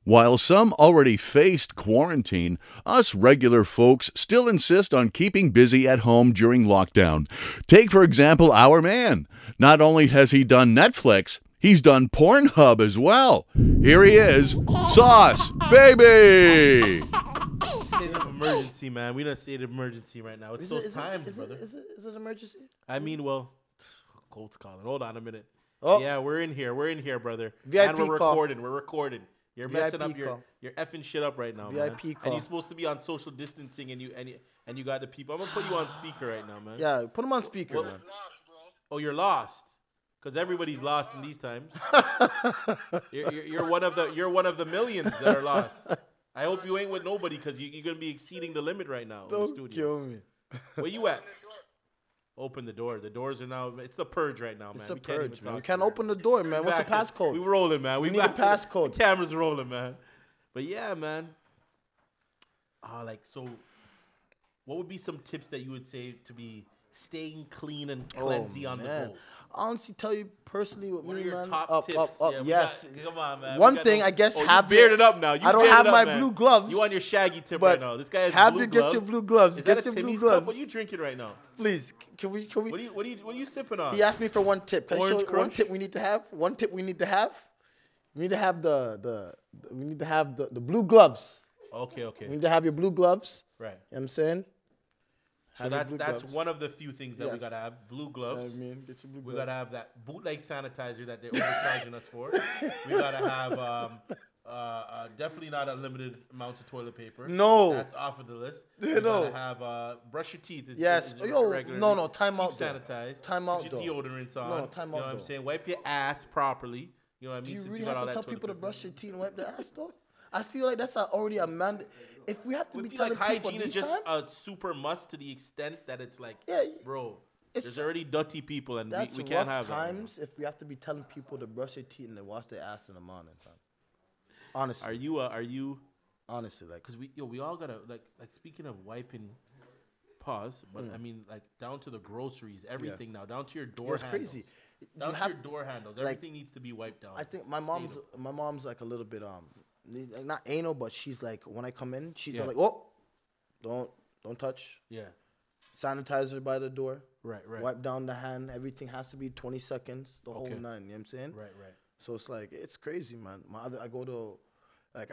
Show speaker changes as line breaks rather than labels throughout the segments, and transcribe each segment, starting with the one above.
While some already faced quarantine, us regular folks still insist on keeping busy at home during lockdown. Take, for example, our man. Not only has he done Netflix, he's done Pornhub as well. Here he is, Saucebabie.
State of emergency, man. We in a state of emergency right now. It's those times, brother.
Is it an emergency?
I mean, well, Colt's calling. Hold on a minute.
Oh.
Yeah, we're in here. We're in here, brother.
VIP
and we're
call.
recording. We're recording. You're messing up.
VIP call.
You're effing shit up right now, man.
VIP call.
And you're supposed to be on social distancing, and you got the people. I'm gonna put you on speaker right now, man.
Yeah, put him on speaker, man.
Oh, you're lost. Because everybody's lost in these times. you're one of the millions that are lost. I hope you ain't with nobody because you're gonna be exceeding the limit right now in the
Don't
studio.
kill me.
Where you at? Open the door. The doors are now. It's the purge right now, man.
It's a
We can't even
purge, man.
talk
We can't
here.
open the door, man. What's the
Back in.
passcode?
We rolling, man.
We need
back
a
in.
passcode.
The camera's rolling, man. But yeah, man. So, what would be some tips that you would say to be staying clean and cleansy on the go?
Honestly, tell you personally, with
What
me,
are your
man.
top tips?
Up.
Yeah,
Yes.
come on, man.
One thing, I guess,
you
have
bearded up now.
I don't have my blue gloves.
You on your shaggy tip
but
right now. This guy has
have
blue
you
gloves.
get your blue gloves.
Is
Get
that
your
a
blue
Timmy's
gloves.
cup? What are you drinking right now?
Please, can we?
What are you sipping on?
He asked me for one tip. Can I show
Orange
you one
Crush?
tip we need to have? One tip we need to have. We need to have the blue gloves.
Okay.
You need to have your blue gloves.
Right.
You know what I'm saying?
So
Have your blue
that's
gloves.
one of the few things that we
Yes.
gotta have. Blue
You know
gloves.
what I mean? Get your blue
We
gloves.
gotta have that bootleg sanitizer that they're overcharging us for. We gotta have definitely not unlimited amounts of toilet paper.
No.
That's off of the list. We
No.
gotta have brush your teeth.
Yes.
Is
Yo,
regularly.
no, time
Keep
out though.
sanitized.
Time out
Put your
though.
deodorants on.
No, time
You know
out
what I'm
though.
saying? Wipe your ass properly. You know what I
Do
mean?
you
Since
really
got all
have to
that
tell people to
toilet
brush your teeth and wipe their ass though? I feel like that's already a mandate. If we have to
paper.
be
I feel like
telling people
hygiene is
these
just
times,
a super must to the extent that it's like,
Yeah,
bro,
it's-
there's already dirty people and
that's
we can't
rough
have that.
times if we have to be telling people to brush their teeth and then wash their ass in the morning. Fam. Honestly,
Are you?
honestly, like
Because we all gotta like speaking of wiping, pause. But I mean like down to the groceries, everything now down to your door
it's
handles.
crazy.
Down
You
to
have,
your door handles,
like,
everything needs to be wiped down.
I think my mom's like a little bit not anal, but she's like when I come in, she's
Yeah.
like, oh, don't touch.
Yeah,
Sanitizer by the door.
right.
Wipe down the hand. Everything has to be 20 seconds. The whole
Okay.
nine. You know what I'm saying?
Right.
So it's like it's crazy, man. I go to like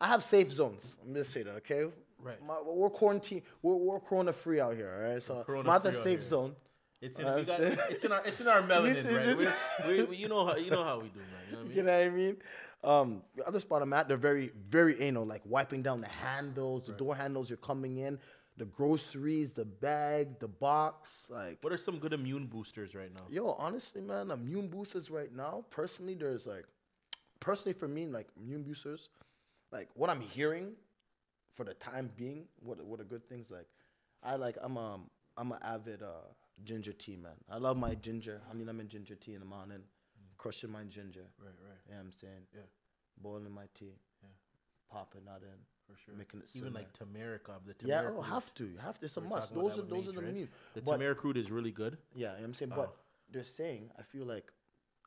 I have safe zones. I'm gonna say that, okay?
Right.
We're quarantine. We're corona free out here, all right? So
corona
my other
free out
safe
here.
zone.
It's in
I'm saying?
it's in our melanin,
It's-
right? You know how we do, man. You know what I mean?
You know what I mean? The other spot I'm at, they're very, very anal, like wiping down the handles, the door handles you're coming in, the groceries, the bag, the box. Like,
What are some good immune boosters right now?
yo, honestly, man, immune boosters right now, personally, personally for me, like immune boosters, like what I'm hearing for the time being, what are good things, like, I'm an avid ginger tea, man. I love my ginger, honey lemon ginger tea in the morning, crushing my ginger.
Right.
You know what I'm saying?
Yeah.
Boiling my tea.
Yeah.
Popping that in.
For sure.
Making it
Even
simmer.
like turmeric the
Yeah,
turmeric. root.
have to. It's a
We were
must.
talking about
Those
that with
are the
Mage, right?
immune.
The
But-
turmeric root is really good.
Yeah, you know what I'm saying?
Oh.
But they're saying, I feel like,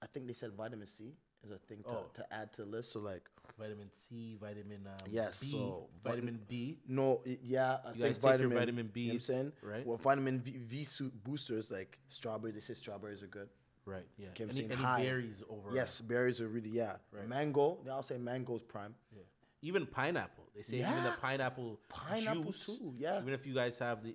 I think they said vitamin C is a thing to add to the list. So like,
Vitamin C, vitamin
Yes,
B,
so
vitamin B.
no, yeah, I
You
think
guys take your
vitamin,
vitamin
you know what I'm
Bs,
saying?
right?
Well, vitamin V boosters, like strawberry, they say strawberries are good.
Right. Yeah.
Okay, I'm
Any
saying high.
berries over?
Yes, berries are really,
Right.
Mango, they all say mango's prime.
Yeah. Even pineapple. They say even the
Yeah.
pineapple juice,
too, yeah.
Even if you guys have the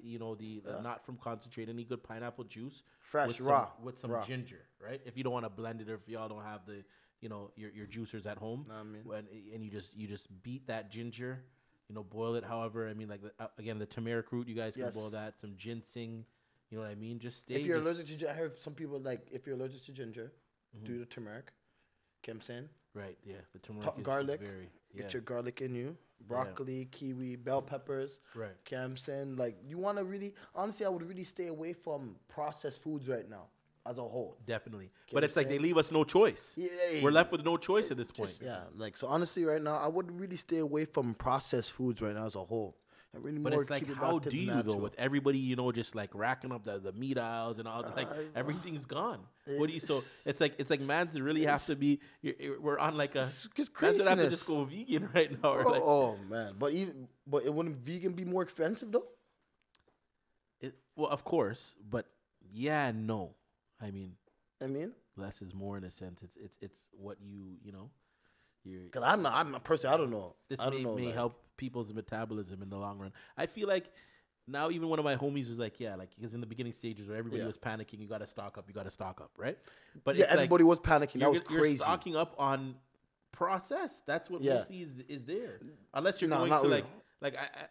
not from concentrate, any good pineapple juice,
Fresh,
with
raw,
some, with some
raw.
ginger, right? If you don't want to blend it, or if y'all don't have the your juicers at home,
Know what I mean?
and you just beat that ginger, boil it. However, I mean, like again, the turmeric root, you guys can
Yes.
boil that. Some ginseng, you know what I mean? Just stay.
If you're
just-
allergic to ginger, I heard some people like, if you're allergic to ginger, do the turmeric. You know what I'm saying?
right, yeah, the turmeric is
Garlic,
very
Get your garlic in you. Broccoli, kiwi, bell peppers.
right.
Okay, I'm saying, like, you want to really, honestly, I would really stay away from processed foods right now as a whole.
Definitely,
Can
but
you
it's like
say-
they leave us no choice.
Yeah,
We're left with no choice at this point.
Yeah, like, so honestly, right now, I would really stay away from processed foods right now as a whole. And really
But
more
it's like,
keep it
how
back to
do
the
you though,
natural.
with everybody, you know, just like racking up the meat aisles and all, like everything's gone. What do you? So it's like man's really have to be. We're on like a.
It's
Man's gonna have to
craziness.
just go vegan right now. Or like,
Oh man, but it wouldn't vegan be more expensive though?
well, of course, but yeah, and no. I mean,
I mean,
less is more in a sense. It's what you know.
because I'm a person. I don't know.
This
I don't know.
may
like,
help people's metabolism in the long run. I feel like now even one of my homies was like, yeah, like because in the beginning stages where everybody
Yeah.
was panicking, you got to stock up, right? But
yeah,
it's like,
everybody was panicking. That was
you're
crazy.
stocking up on process. That's what
Yeah.
mostly is there. Unless you're
No,
going
not
to
really.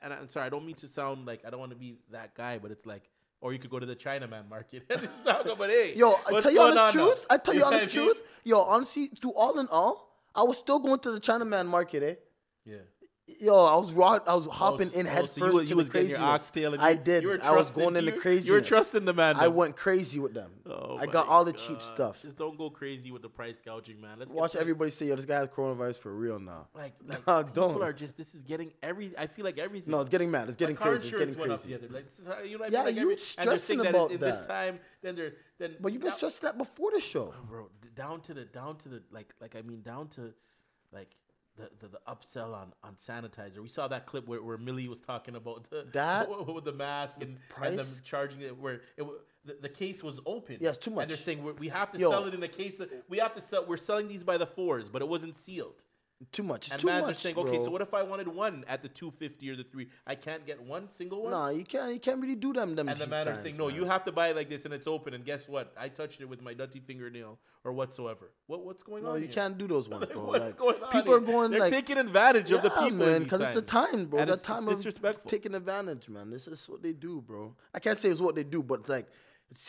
and I'm sorry, I don't mean to sound like I don't want to be that guy, but it's like, or you could go to the Chinaman market and stock up. But hey,
Yo, I
what's
tell you
going
honest
on
truth.
now?
I tell you
know what
honest
I mean?
truth. Yo, honestly, through all in all, I was still going to the Chinaman market, eh?
Yeah.
Yo, I was hopping in head
so
first
you
to
was
the
getting your
craziness.
oxtail and
I
you
did.
were
I was
trusting-
going into
you
craziness.
were trusting the man.
I
though.
went crazy with them.
Oh
I
my
got all the cheap
God.
stuff.
Just don't go crazy with the price gouging, man. Let's
Watch
get
everybody say, yo, this guy has coronavirus for real now.
like
Nah,
people
don't.
are just. This is getting every. I feel like everything.
No, it's getting mad. It's getting
Like car
crazy. It's getting
insurance went up
crazy.
the other. Like, so, you know what
Yeah,
I mean? Like
you
and they're
stressing
saying
about
in this
that.
time, then.
But you've been stressing that before the show.
bro, down to the like I mean down to like the upsell on sanitizer. We saw that clip where Millie was talking about
That-
with the mask and them
price?
charging it where the case was open.
Yeah, it's too much.
And they're saying we have to
Yo.
sell it in a case. We have to sell. We're selling these by the fours, but it wasn't sealed.
Too much. It's
And
too
mans
much,
are saying,
bro.
okay, so what if I wanted one at the 250 or the 3? I can't get one single one.
Nah, you can't really do them.
And the man are
times,
saying, no,
man.
you have to buy it like this and it's open. And guess what? I touched it with my dirty fingernail or whatsoever. What's going on?
No, you
here?
can't do those ones, bro.
What's
like,
going on?
people
here?
are going
They're
like
taking advantage of the people,
man, because it's the time, bro.
And
That
it's
time of
disrespectful.
taking advantage, man. This is what they do, bro. I can't say it's what they do, but like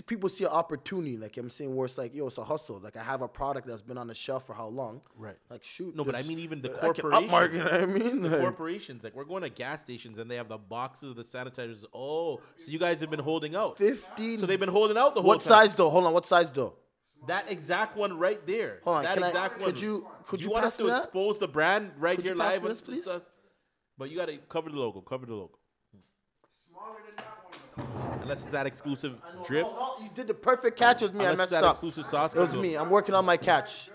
people see an opportunity. Like I'm saying, where it's like, yo, it's a hustle. Like I have a product that's been on the shelf for how long?
Right.
Like shoot.
No, but I
this-
mean even the
I can
corporations.
upmarket, I mean,
The
like,
corporations, like we're going to gas stations and they have the boxes of the sanitizers. Oh, so you guys have been holding out.
15.
So they've been holding out the whole
What
time.
size though? Hold on. What size though?
That exact one right there.
Hold on,
That
can I-
exact one.
could you
Do you want
pass
us to
me that?
expose the brand right
Could
here
you pass
live?
me this, please?
But you got to cover the logo. Cover the logo.
Smaller than that one, though.
Unless it's that exclusive drip.
No, you did the perfect catch. It was me. I
Unless it's
messed
that
up.
exclusive sauce.
It was me. I'm working on my catch.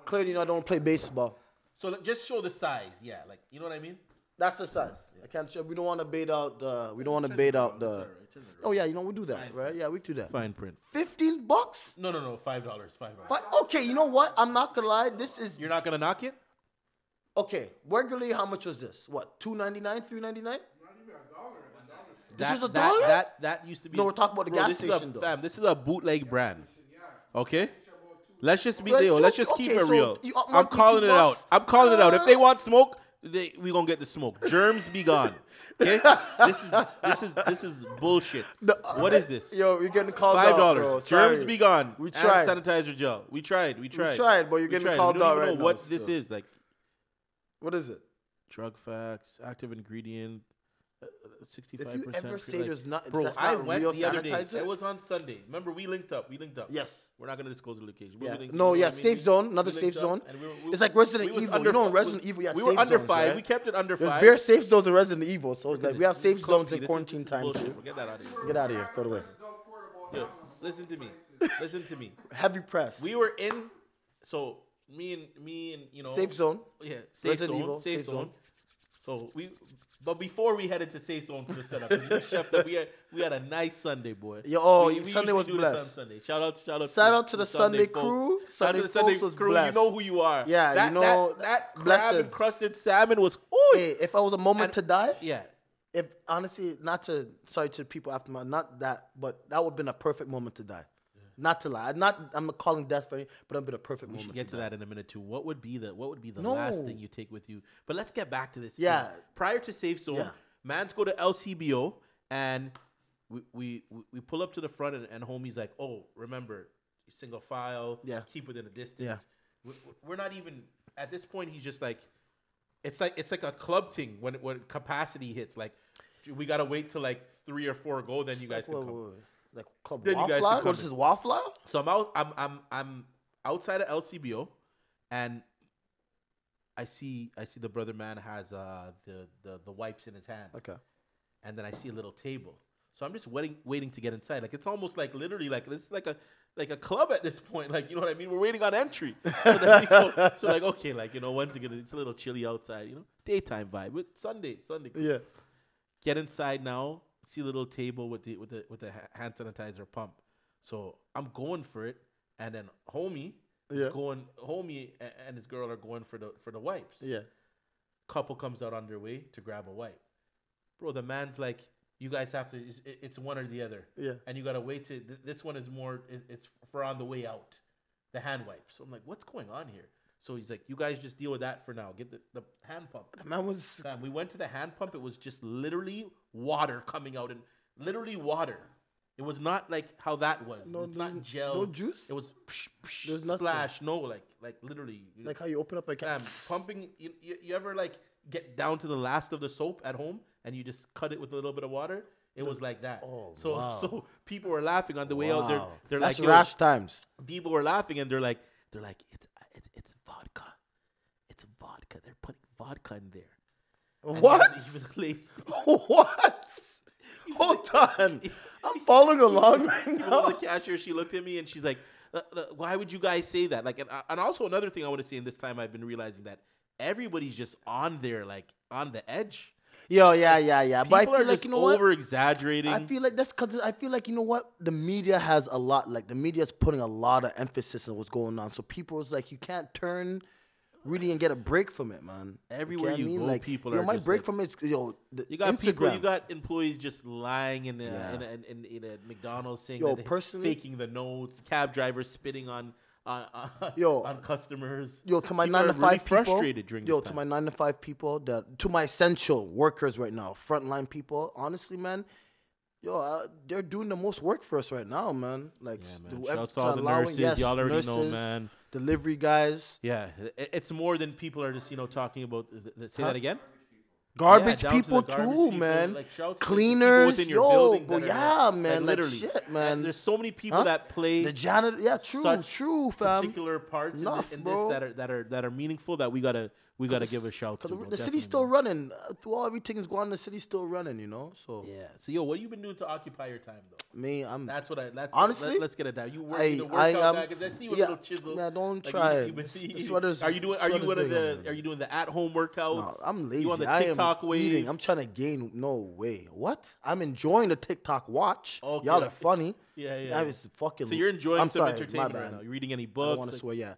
Clearly, you know, I don't play baseball.
So just show the size. Yeah, like you know what I mean.
That's the size. I can't. We don't want to bait out the. We don't want to bait out the. Oh yeah, you know we do that, right? Yeah, we do that.
Fine print.
$15?
No, $5. $5.
Fine. Okay, you know what? I'm not gonna lie. This is
You're not gonna knock it.
okay. Regularly, how much was this? What? $2.99, $3.99?
Not even $1 at the dollar
This
That-
was $1?
That used to be.
No, we're talking about the gas
this is
station, though.
Fam, this is a bootleg brand.
Yeah.
Okay. Let's just be
Like,
real. Let's
dude,
just keep
okay,
it
so
real.
you upmark
I'm
me
calling
$2?
it out. I'm calling it out. If they want smoke, we gonna get the smoke. Germs be gone. Okay. This is bullshit. What is this?
Yo, you're getting called out, bro.
$5.
Sorry.
Germs be gone.
We
And
tried.
sanitizer gel. We tried.
We tried, but you're
We
getting
tried.
called
We don't
out
even
right
know
now.
what this
still.
is. Like
What is it?
drug facts, active ingredient, 65%.
If you ever say
like,
there's not,
bro,
that's
I
not
went
real
the other day.
sanitizer.
It was on Sunday. Remember, we linked up.
Yes.
We're not gonna disclose the location.
Yeah.
We linked-
No,
you know
yeah,
what I mean?
safe
We-
zone, another
we
safe
linked up,
zone.
and
It's like Resident
we was
Evil.
under
You know in
fi-
Resident Evil, you have
we were
safe
under
zones,
5.
right?
We kept it under
There's
5.
bare safe zones in Resident Evil, so it's like
This
we have
is
safe zones
comfy.
in
This
quarantine
is
time
bullshit.
too.
Get that out of here.
Get out of here. Throw it away.
Still affordable
Yo,
now in
listen to me.
places.
Listen to me.
Heavy press.
We were in. So me and you know.
Safe zone.
Yeah, safe
Resident
zone.
Evil,
safe
safe
zone.
zone.
So but before we headed to safe zone for the setup, 'cause you chef that we had a nice Sunday, boy.
Yo, oh,
We
Sunday
usually
was
do this on
blessed.
Sunday. Shout out
Shout out to the Sunday
folks.
crew.
Shout out
Sunday
to the Sunday
folks was
crew.
blessed.
You know who you are.
Yeah,
that,
you know,
that crab
blessings.
encrusted salmon was. Ooh,
Hey, if I was a moment
And-
to die,
yeah.
if honestly, sorry to people after my, not that, but that would have been a perfect moment to die. Not to lie, I'm not calling death for me, but it'd been a perfect
We
moment.
should get to
die.
that in a minute too. What would be the
No.
last thing you take with you? But let's get back to this.
Yeah.
thing. Prior to safe zone,
Yeah.
mans go to LCBO and we pull up to the front and homie's like, oh, remember, single file.
Yeah.
Keep within a distance.
Yeah.
We're not even at this point. He's just like, it's like a club thing when capacity hits. Like we gotta wait till like 3 or 4 go, then you guys can come.
Like Club
Then you guys
Waffle?
can
What is
come
this, Waffle?
So I'm outside of LCBO, and I see the brother man has the wipes in his hand.
Okay.
And then I see a little table. So I'm just waiting to get inside. Like it's almost like literally like it's like a club at this point. Like, you know what I mean? We're waiting on entry. So, then we go, so like, okay, like, you know, when's it gonna, it's a little chilly outside, you know? Daytime vibe. It's Sunday.
Yeah.
Get inside now. See a little table with the hand sanitizer pump. So I'm going for it, and then homie and his girl are going for the wipes.
Yeah.
Couple comes out on their way to grab a wipe. Bro, the man's like, you guys have to, it's one or the other.
Yeah.
And you got to wait to, this one is more, it's for on the way out, the hand wipes. So I'm like, what's going on here? So he's like, you guys just deal with that for now. Get the hand pump.
The man was...
We went to the hand pump. It was just literally water coming out, and literally water. It was not like how that was. It's not gel.
No juice?
It was splash. No, like literally.
Like how you open up a can.
Pumping. You ever like get down to the last of the soap at home and you just cut it with a little bit of water? It was like that.
Oh,
so
wow.
so people were laughing on the way out. They're
That's
like,
rash times.
People were laughing and they're like it's vodka. It's vodka. They're putting vodka in there. And
What? What? Hold on. I'm following along right now.
The cashier, she looked at me and she's like, why would you guys say that? Like, and also another thing I want to say in this time, I've been realizing that everybody's just on there, like on the edge.
Yo, yeah. But I
People
feel
are
like,
just
you know what?
over exaggerating.
I feel like that's because I feel like, you know what? The media has a lot, like the media is putting a lot of emphasis on what's going on. So people is like, you can't turn really and get a break from it, man.
Everywhere you go,
like,
people
yo,
are
my
just
break
like,
from it's you
got
Instagram.
people, you got employees just lying in a McDonald's saying that they're faking the notes, cab drivers spitting on customers.
Yo, to my
People
9 to
are
5
really
people.
frustrated during this
To
time.
my 9 to 5 people, to my essential workers right now, frontline people. Honestly, man, they're doing the most work for us right now, man. Like,
yeah, man. Shouts to all the nurses. Y'all already know, man.
Delivery guys.
Yeah, it's more than people are just talking about. Say that again.
Garbage
down to the
people
garbage
too,
people,
man.
like, shouts to
Cleaners,
people within your buildings
bro,
that are
yeah,
like,
man, like
literally,
shit, man.
And there's so many people that play
the janitor, yeah,
such
true, fam.
particular parts
Enough,
in
bro.
this that are meaningful that we gotta give a shout to.
Because
bro,
the city's still running. Through all everything is going on, the city's still running, you know. So
yeah. So yo, what have you been doing to occupy your time though?
me,
That's
honestly.
Let's get it down. You working the workout guy? Because I see you with a little chisel.
Man, don't
Like,
try
you
it.
been-
Sweaters-
Are you doing
sweaters big on me.
Are you doing the at home workouts?
No, I'm lazy.
You on the
I
TikTok
am
wave?
eating. I'm trying to gain. No way. What? I'm enjoying the TikTok watch.
Okay.
Y'all are funny.
Yeah.
I was fucking.
So you're enjoying
I'm
some
sorry,
entertainment
my
right
bad.
now. You're reading any
I
books?
don't want to swear. Yeah,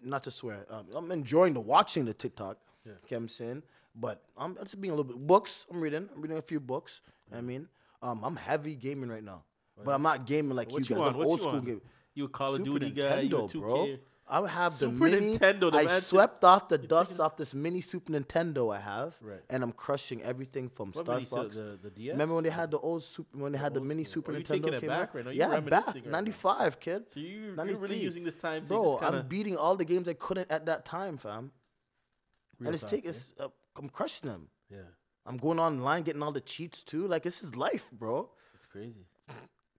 not to swear. I'm enjoying the watching the TikTok.
Yeah.
You know what I'm saying? But I'm just being a little bit. Books. I'm reading a few books. I mean, I'm heavy gaming right now. But I'm not gaming like
What
you
you
guys.
on?
I'm
What
old
you
school
on?
game.
You a Call of
Super
Duty guy? You a
Nintendo,
2K?
bro. I have the
Super
mini.
Nintendo, the
I
man-
swept off the dust off this mini Super Nintendo I have,
Right.
and I'm crushing everything from
What
Star
mini, so
Fox.
the DS?
Remember when they had the old Super, when they had the
old
mini
school.
Super
Oh, you
Nintendo
taking it
came
back
out?
right now? You
Yeah,
reminiscing
back
right now.
95, kid.
So you're
93.
really using this time to
Bro,
just kinda
I'm beating all the games I couldn't at that time, fam.
real
And it's
talk,
take
eh?
it's I'm crushing them.
Yeah,
I'm going online getting all the cheats too. Like this is life, bro.
it's crazy.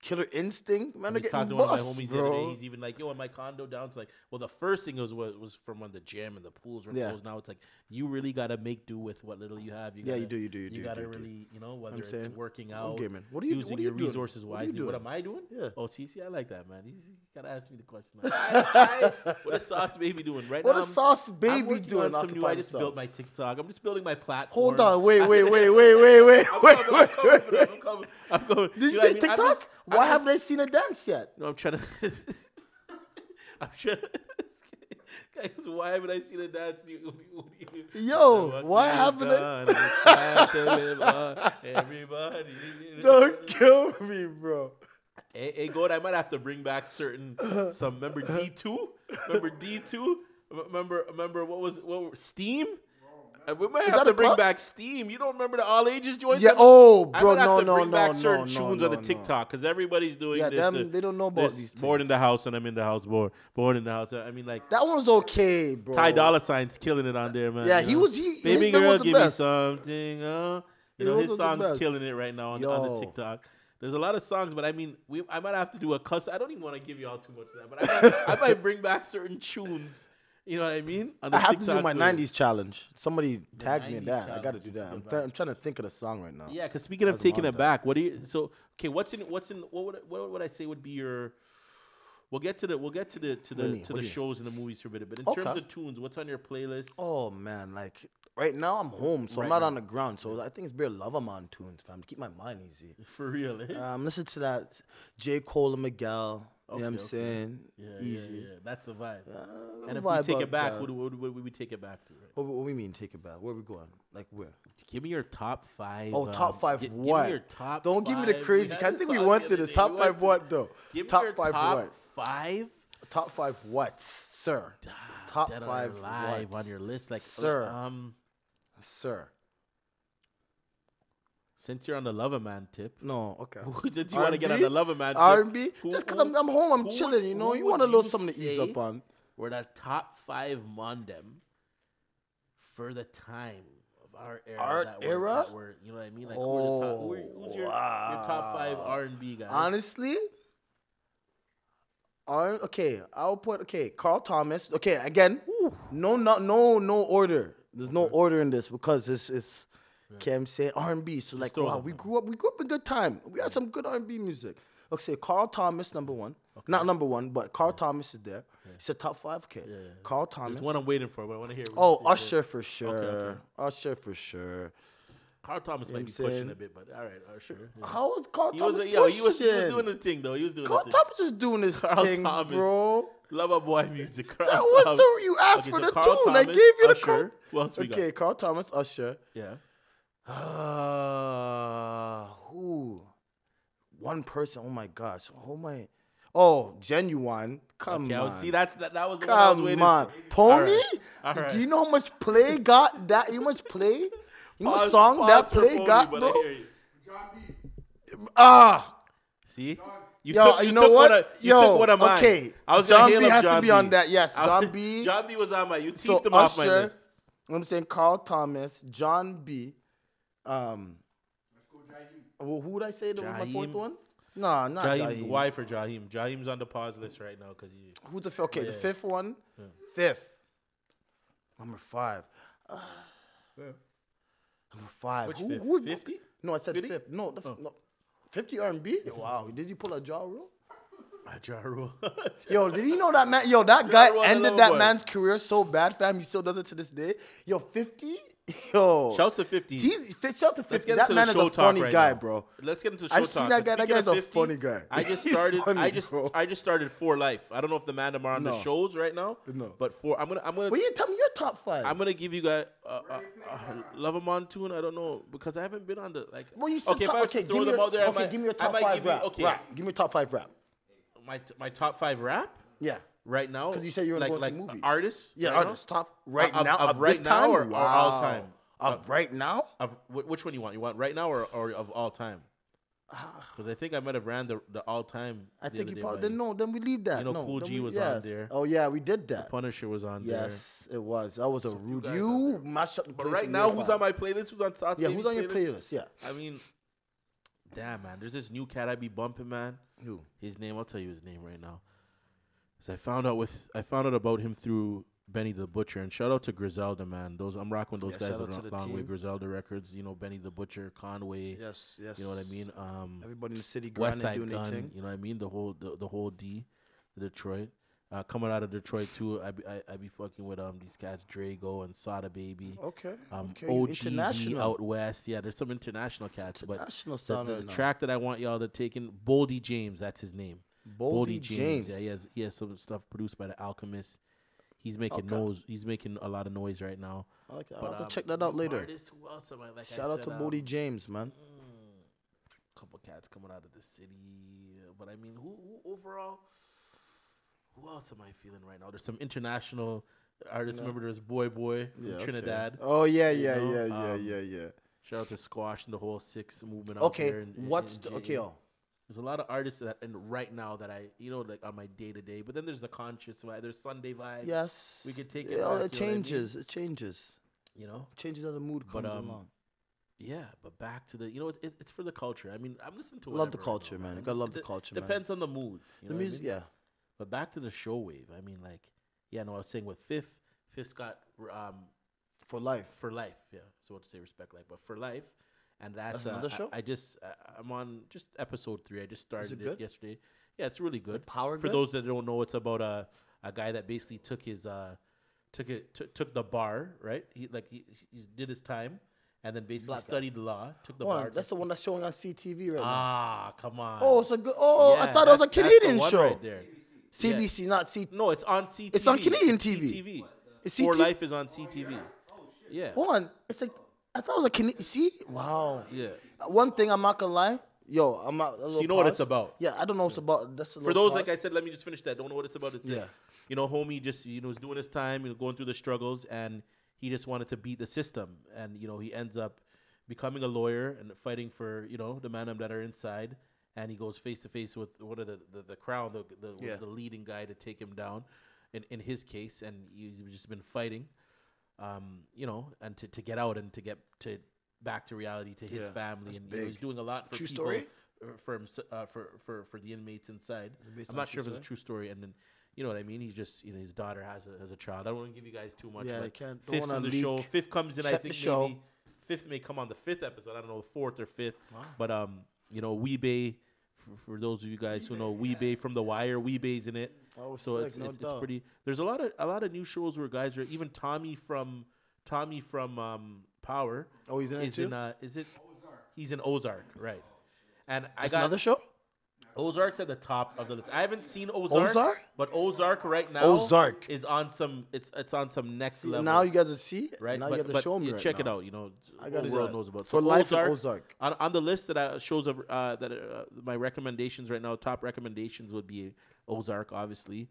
Killer Instinct, man.
I
They're
was talking
getting
to one of my
bust,
homies the other day.
bro.
He's even like, yo, in my condo down to like, well, the first thing was from when the gym and the pools were
Yeah.
closed. Now it's like, you really got to make do with what little you have.
Yeah, you do, you do, you do,
You
you
got to
do, you do.
really, whether
I'm
it's
saying,
working
I'm
out,
gaming. What are you-
using
what are you
your
doing?
resources
What are you
wisely. What
doing?
am I doing?
Yeah.
Oh, see, I like that, man. You got to ask me the question. What is Saucebabie doing right
What
now?
is Saucebabie
I'm working
doing?
on some new. I
occupying
just
himself?
built my TikTok. I'm just building my platform.
Hold on, wait.
I'm coming.
Did you
know what I
say
mean?
TikTok? Why haven't I seen a dance yet?
No, I'm trying to. I'm trying to. Guys, why haven't I seen a dance?
Yo, why haven't I?
Everybody.
Don't kill me, bro.
Hey, God, I might have to bring back some. Remember D2? Remember D2? Remember what Steam? We might have
that
to
a
bring
club?
back Steam. You don't remember the all ages joints?
Yeah. Oh,
I
bro,
might have
no,
to
no,
bring
no,
back
no,
certain
no,
tunes
no,
on the
no.
TikTok because everybody's doing
Yeah,
this.
them, they don't know about
this
these
born
things.
in the house and I'm in the house. Born in the house. I mean, like
That one's okay, bro.
Ty Dolla $ign's killing it on there, man.
Yeah,
you
he
know?
was.
Baby
that
girl,
was the
give me
best.
something.
He
His
was the
song's
best.
killing it right now on the
Yo.
TikTok. There's a lot of songs, but I mean, I might have to do a cuss. I don't even want to give you all too much of that, but I might bring back certain tunes You know what I mean? On
I
the
have to do
TikTok
my
with-
90s challenge. Somebody tagged me in
90s
that. I got to
challenge
do
is
that.
good
I'm trying to think of the song right now.
Yeah, because speaking of
As I'm
taking
on
it
that.
back, what do you? So okay, what would I say would be your? We'll get to the
What do you mean?
shows and the movies for a bit. But in
Okay.
terms of tunes, what's on your playlist?
Oh man, like right now I'm home, so
Right
I'm not
now.
on the ground. So I think it's bare love I'm on tunes, fam. To keep my mind easy.
For real, eh?
Listen to that J. Cole and Miguel. You know what I'm
Okay, okay.
saying?
Yeah,
Easy.
yeah. That's the vibe.
And
And if we take it back, what would we take it back to? Right?
what do we mean take it back? Where we going? Like where?
Give me your top 5.
Oh, top five
Give
what?
me your top.
Don't give me the
5.
crazy.
We
I
had
think
this
we
talk
went
the
to
other
this.
day.
Top
We
five
went to-
what though?
Give me
Top
your
five
top
what?
5.
Top 5 what, sir? Top
Dead or
5
alive
what?
on your list, like
Sir. Sir.
Since you're on the Lover Man tip,
No, okay.
since you want to get on
R&B?
the Lover Man tip,
R&B?
who-
Just because
who-
I'm home, I'm
who
chilling,
would-
you know?
who
You
would
want a little
you
something to ease
say
up on.
We're the top 5 Mondem for the time of our era.
Our
that
era?
we're, you know what I mean? Like, who's your top 5 R&B guys?
Honestly, I'll put Carl Thomas. Okay, again, no order. There's no order in this because it's okay. I'm saying R&B. So like,
throw
wow,
them
we
out.
grew up in good time. We had some good R&B music. Okay, Carl Thomas number 1. Not number 1, but Carl Thomas is there. It's a top 5. Okay, Carl Thomas.
There's one I'm waiting for, but I want to hear.
Oh,
what you say.
Usher for sure.
okay.
Usher for sure.
Carl Thomas might be
saying?
pushing a bit, but all right, Usher. Yeah.
How was Carl
He
Thomas
was, he was
pushing?
doing the thing though. He was doing
Carl
the thing.
Thomas is doing his
Carl
thing,
Thomas.
bro.
Lover boy music. Carl
That was
Thomas.
the you asked
Okay,
for
so
the
Carl
tune. I
Thomas,
gave you the
Usher.
code.
Who else we got?
Okay, Carl Thomas, Usher.
Yeah.
Who? One person. Oh my gosh. Oh, Genuine. Come
Okay,
on.
see that was the one I was
Come
waiting
on.
for.
Pony?
All right.
Do you know how much play got that? You know how much play? You know what
Pause-
song
pause
that
for
play
Pony,
got,
but
bro?
I hear you.
See?
You
Yo,
took,
you know what?
You took one of mine.
okay.
I was
John
gonna
B
hail up
has to
John
be
B.
on that. Yes, John B.
John B was on my. You teased
So
him off my
Usher,
list.
I'm saying Carl Thomas, John B. Who would I say? My fourth
Jaheim.
one? No, not
Jaheim.
Jaheim.
Why for Jaheim? Jaheim's on the pause list right now because he.
Who's the fifth? Okay, the
Yeah.
fifth one. Fifth. Number 5. Number 5.
Which
Who-
fifth?
who-
50?
No, I said
50?
fifth. No, no. 50 R&B? Wow, did you pull a jaw rule?
Ja Rule.
Yo, did you know that man? Yo, that guy
Rule and
ended
Lover
that
Boy.
man's career so bad, fam. He still does it to this day. Yo, 50? Yo.
Shouts to 50.
Shout to 50.
Let's get
That
into
man
the
is
show
a funny
talk right
guy,
now.
bro.
Let's get into the show
I've seen
talk.
that guy. That
Speaking
guy's
of
a
50,
funny guy.
I just
He's
started.
funny, bro.
I just started For Life. I don't know if the man are on the
No.
shows right now.
No.
But I'm gonna.
Well, you tell me your top 5.
I'm gonna give you guys Love 'Em on tune. I don't know because I haven't been on the like.
Well, you said
okay,
top,
if I
okay,
throw them out there,
give me your
I
top
might
5
give you-
rap.
okay,
Rap. Give me your top 5 rap.
my top 5 rap
Yeah.
right now.
'Cause you said you were
like
going to
like
movies.
artists.
Yeah,
right now?
artist. Top right now.
Of
Of
right
this
now
time?
or all time?
Of right now?
Of which one you want? You want right now or of all time? Because I think I might have ran the all time.
I think you probably didn't know. Then we leave that.
You know,
no,
Cool
then
G
we-
was on there.
Oh, yeah, we did that.
Punisher was on there.
Yes, it was. That was a rude.
guys
You mashed up the
But
place.
right
in
now,
year
who's
5.
on my playlist? Who's on Saucebabie's
Yeah, who's on your playlist? Yeah.
I mean, damn, man. There's this new cat I be bumping, man.
Who?
His name, I'll tell you his name right now. Cause I found out about him through Benny the Butcher, and shout out to Griselda, man. I'm rocking with those
Yeah,
guys
shout out to the
along with
team.
Griselda Records. You know, Benny the Butcher, Conway.
Yes, yes.
You know what I mean?
Everybody in the city
West
grinding,
Side
doing their
Gun.
thing.
You know what I mean? The whole D, Detroit. Coming out of Detroit too, I be fucking with these cats Drago and Saucebabie.
Okay. Okay.
OGZ
International.
out west. Yeah, there's some international cats,
International
but
sound
the
right now.
track that I want y'all to take in, Boldy James, that's his name.
Boldy James.
Yeah, he has some stuff produced by the Alchemist. He's making He's making a lot of noise right now.
I like that.
But,
I'll have to check that out later.
Artists, who else am I? Like
Shout out to Boldy James, man.
Couple cats coming out of the city, but I mean, who overall? Who else am I feeling right now? There's some international artists. Remember, there's Boy from Trinidad.
Oh yeah,
You
yeah,
know,
yeah.
Shout out to Squash and the whole Six movement out
Okay,
there. There's a lot of artists that, and right now that I, like on my day to day. But then there's the conscious vibe. There's Sunday vibes.
Yes.
we could take it.
Yeah,
back,
it
you know what I mean?
changes. It changes.
You know.
Changes as the mood comes
But
along.
yeah, but back to the, it's for the culture. I mean, I'm listening to
Love the
whatever right
culture,
now,
man. You gotta love the culture, man.
Depends on the mood. You
The
know what I
music,
mean?
yeah.
But back to the show wave. I mean, like, Yeah, no, I was saying with Fifth. Fifth's got
For life.
for life. Yeah, so what to say respect life, but for life, and that's
another show?
I'm on just episode 3. I just started it
good?
yesterday. Yeah, it's really good.
Power
For
good?
those that don't know, it's about a guy that basically took his took the bar, right? He did his time, and then basically
Black guy.
studied law. Took the
Hold
bar.
on, that's the one that's showing on CTV right now.
Ah, come on.
Oh, it's a good. Oh, I thought it was a
that's the
Canadian
one
show.
right there.
CBC, not C.
No, it's on CTV.
It's on Canadian
It's
TV.
CTV.
It's
For
CT?
Life is on CTV. Yeah.
Hold on, it's like I thought it was a Canadian. See, wow.
Yeah.
One thing I'm not gonna lie, yo, I'm not.
So you know what it's about.
Yeah, I don't know what it's about. That's a
For
little
those, like I
pause.
said, let me just finish that. Don't know what it's about. It's
Yeah.
homie just is doing his time, going through the struggles, and he just wanted to beat the system, and he ends up becoming a lawyer and fighting for the men that are inside, and he goes face to face with one of the crown, the leading guy to take him down, in his case, and he's just been fighting, and to get out and to get to back to reality to his family, and he's doing a lot for
True
people.
story?
For the inmates inside.
based
I'm
on
not sure if
true
it's a true story, and then you know what I mean. He's just his daughter has a child. I don't want to give you guys too much.
Yeah,
but
I can't- don't
Fifth's
wanna
in the show.
leak.
Fifth comes in. I
Check
think
the show.
maybe Fifth may come on the 5th episode. I don't know, 4th or 5th. But Weebay. For those of you guys who know Weebay from The Wire, Weebay's in it.
Oh,
So
sick,
it's
no
it's
doubt.
pretty. There's a lot of new shows where guys are even Tommy from Power.
Oh, he's in it
is
too?
in is it? He's in Ozark, right? And I
That's
got
another show.
Ozark's at the top of the list. I haven't seen Ozark,
Ozark?
but Ozark right now
Ozark.
is on some. It's on some next level.
Now you guys will see.
right?
Now
but,
you got to
but
show me.
yeah,
right
check
now.
it out.
I
The
gotta
whole world
do
knows
that.
about.
For
So
life in Ozark.
On the list that shows of my recommendations right now. Top recommendations would be Ozark, obviously.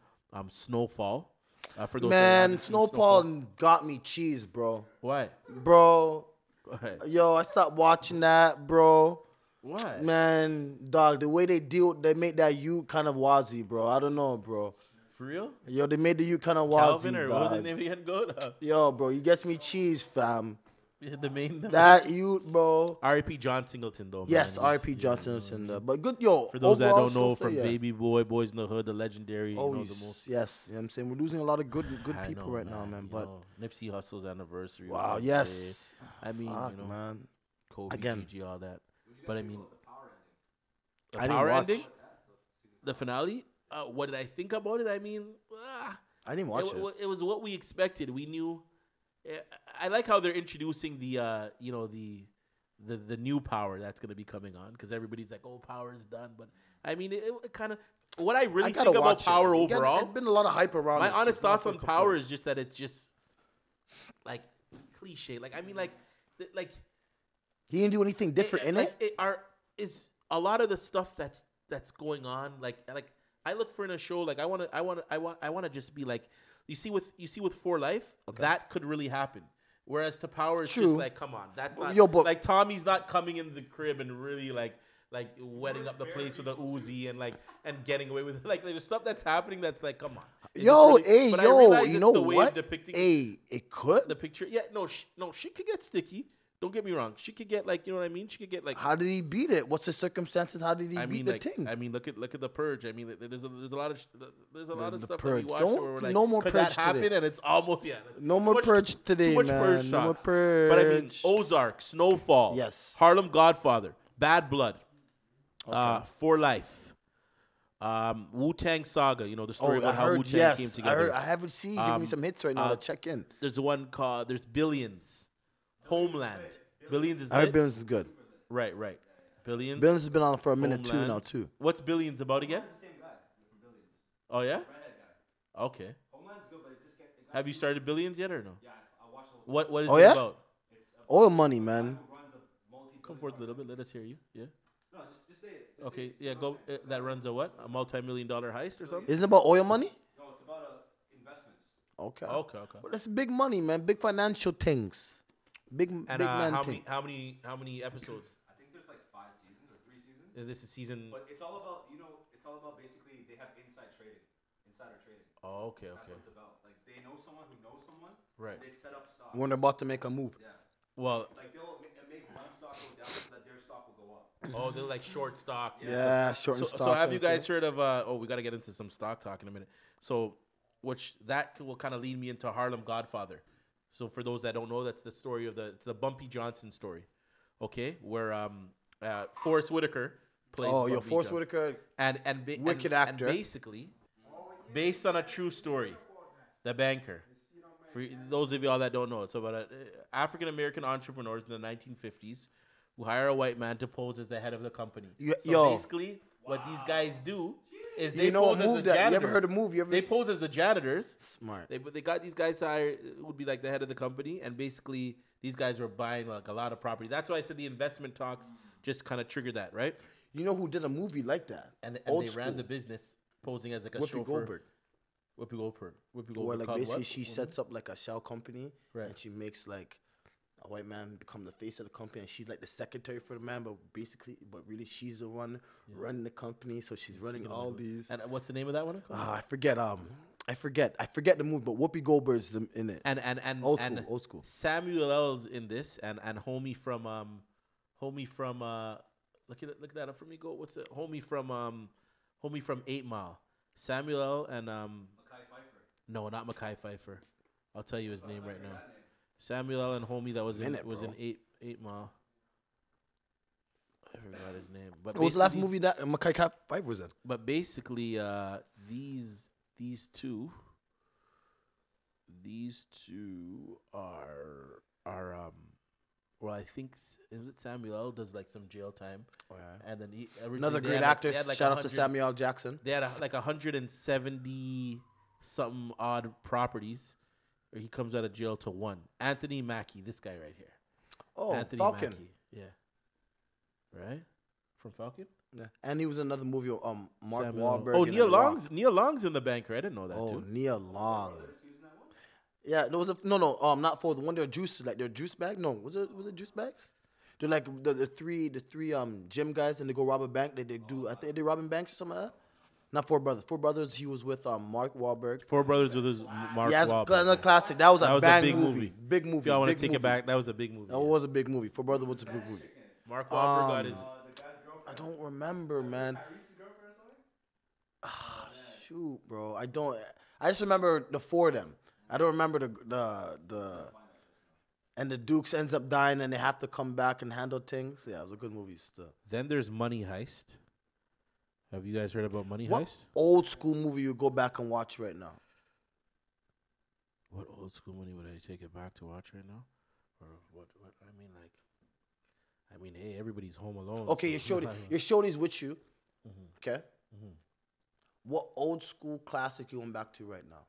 Snowfall. For those that
Man,
haven't seen
Snowfall got me cheese, bro.
Why?
Bro,
Go ahead.
yo, I stopped watching that, bro.
Why?
Man, dog, the way they make that you kind of wazy, bro. I don't know, bro.
For real?
Yo, they made the you kind of wazy,
Calvin or what was his
dog.
name again? Go.
Yo, bro, you gets me cheese, fam.
The main.
That you, bro.
R.I.P. John Singleton, though.
Yes,
man.
R.P. Johnson is in there. But good, yo.
For those that
overall,
don't know,
so far,
from
yeah.
Baby Boy, Boys in the Hood, the legendary,
Oh,
the most.
yes. You know what I'm saying? We're losing a lot of good
I
people
know,
right now, man.
you
But,
know, Nipsey Hussle's anniversary. was
wow,
yesterday.
yes.
I mean,
Fuck, man.
Kobe,
Again.
Gigi, all that. But I mean, the
I didn't
power
watch.
ending, the finale. What did I think about it? I mean,
I didn't watch it.
It was what we expected. We knew. I like how they're introducing the the new power that's going to be coming on, because everybody's like, oh, power is done. But I mean, it kind of, what I really
gotta
think about
watch it.
power
You gotta-
overall,
There's been a lot of hype around
my
it
honest
since now
thoughts
for a
on
couple
power
years.
is just that it's just like cliche. Like, I mean, like
He didn't do anything different in it?
is a lot of the stuff that's going on, like I look for in a show, like I want to just be like, you see with For Life, that could really happen. Whereas to Power, it's just
True.
like, come on, that's not
Yo, but-
like Tommy's not coming into the crib and really like wetting up the place with a Uzi and getting away with it. Like, there's stuff that's happening that's like, come on. Is
Yo,
this really-
hey,
but I
yo,
realize
you
it's
know
the way of
what?
depicting
Hey, it could.
the picture. Yeah, no, she could get sticky. Don't get me wrong. She could get, like, you know what I mean? She could get, like,
How did he beat it? What's the circumstances? How did he
I
beat
mean,
the
like,
Ting?
I mean, look at the Purge. I mean, there's a lot of
The
stuff
Purge.
that we watch
Don't-
where we're like,
no more
could
Purge
that happen?
today.
And it's almost
No more Purge today,
too much
man.
Purge
No more
shots. But I mean,
Purge.
Ozark, Snowfall,
Yes.
Harlem Godfather, Bad Blood, For Life, Wu-Tang Saga. You know the story about how Wu-Tang came together.
I haven't seen. Give me some hits right now to check in.
There's the one called Billions, Homeland. Billions is
I heard
dead?
Billions is good.
Right. Billions.
Billions has been on for a minute
Homeland.
too now too.
What's Billions about again?
It's the same guy from Billions.
Oh yeah.
Redhead guy.
Okay.
Homeland's good, but it just it got
Have you started Billions yet or no?
Yeah, I watched a little.
What is
Oh,
it
yeah?
about?
It's
Oil money, man.
who runs a multi.
Come forward a little bit. Let us hear you. Yeah.
No, just say it. Just say
Okay.
it.
Yeah. Go. That runs a what? A multi-million-dollar heist or something?
Isn't it about oil money?
No, it's about investments.
Okay.
Okay.
Well, that's big money, man. Big financial things. Big
And
big man
how
thing.
many episodes?
I think there's like 5 seasons or 3 seasons.
This is season.
But it's all about it's all about basically they have insider trading.
Oh, okay.
That's
Okay.
what it's about. Like they know someone who knows someone.
Right.
They set up stock.
When they're about to make a move.
Yeah.
Well.
Like they'll make one stock go down so that their stock will go up.
Oh, they're like short stocks. and
Yeah,
stuff.
short and
So
stock.
have you guys heard of? We got to get into some stock talk in a minute. So, which that will kind of lead me into Harlem Godfather. So for those that don't know, that's the story of it's the Bumpy Johnson story, okay, where Forrest Whitaker plays.
Oh,
Bumpy
Forrest
Johnson.
Whitaker,
and
wicked actor.
And basically, based on a true story, The Banker. For those of y'all that don't know, it's about African American entrepreneurs in the 1950s who hire a white man to pose as the head of the company. Basically, what these guys do is they pose as the janitors.
You ever heard a movie?
They pose as the janitors.
Smart.
They got these guys hired would be like the head of the company, and basically these guys were buying like a lot of property. That's why I said the investment talks just kind of triggered that, right?
You know who did a movie like that?
And they ran the business posing as like a chauffeur.
Goldberg.
Whoopi Goldberg.
Where like basically she sets up like a shell company,
right,
and she makes like a white man become the face of the company, and she's like the secretary for the man, but really she's the one running the company. So she's running all these.
And what's the name of that one?
I forget. I forget the movie, but Whoopi Goldberg's in it.
And
old school.
Samuel L's in this, and homie from look that up for me. Go. What's it? Homie from 8 Mile. Samuel L. and
Mekhi Phifer.
No, not Mekhi Phifer. I'll tell you his name right now. Samuel L. and homie that was in 8 Mile. I forgot his name. But
what was the last movie that Mekhi Phifer was in?
But basically, these two are well, I think is it Samuel L. does like some jail time. Oh, yeah. And then
another great actor. Shout out to Samuel L. Jackson.
They had like 170 something odd properties. Or he comes out of jail to 1. Anthony Mackie, this guy right here.
Oh,
Anthony
Falcon.
Mackie. Yeah. Right? From Falcon?
Yeah. And he was in another movie. Mark
Samuel.
Wahlberg.
Oh, Neil Long's. Neil Long's in The Banker. I didn't know that.
Oh,
too.
Neil Long. Yeah, no, not for the one. They're juice, like they're juice bags. No, was it juice bags? They're like the three gym guys, and they go rob a bank. They do. I think they robbing banks or something like that. Not Four Brothers. Four Brothers. He was with Mark Wahlberg.
Four Brothers with his Mark Wahlberg.
Yeah, another classic. That was a big movie. Big movie.
If y'all want to take it back, that was a big movie.
That was a big movie. Four Brothers was a big movie.
Mark Wahlberg got his.
I don't remember, man. Shoot, bro. I don't. I just remember the four of them. I don't remember the and the Dukes ends up dying and they have to come back and handle things. Yeah, it was a good movie still.
Then there's Money Heist. Have you guys heard about Money
What
Heist?
old school movie you go back and watch right now?
What old school movie would I take it back to watch right now? Or what I mean, hey, everybody's home alone.
Okay,
so
your shorty's with you.
Mhm.
Okay.
Mhm.
What old school classic you going back to right now?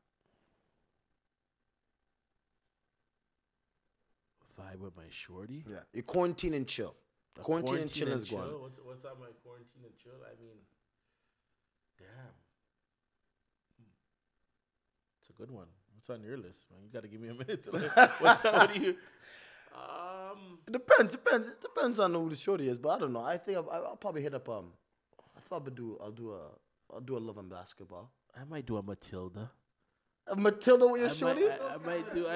Vibe with my shorty.
Yeah, you quarantine and chill. Quarantine and chill is gone.
What's on my quarantine and chill? I mean, damn, it's a good one. What's on your list, man? You got to give me a minute to like. What do you?
It depends. It depends on who the shorty is, but I don't know. I think I'll probably hit up. I'll do a Love and Basketball.
I might do a Matilda.
Matilda with your shorty?
I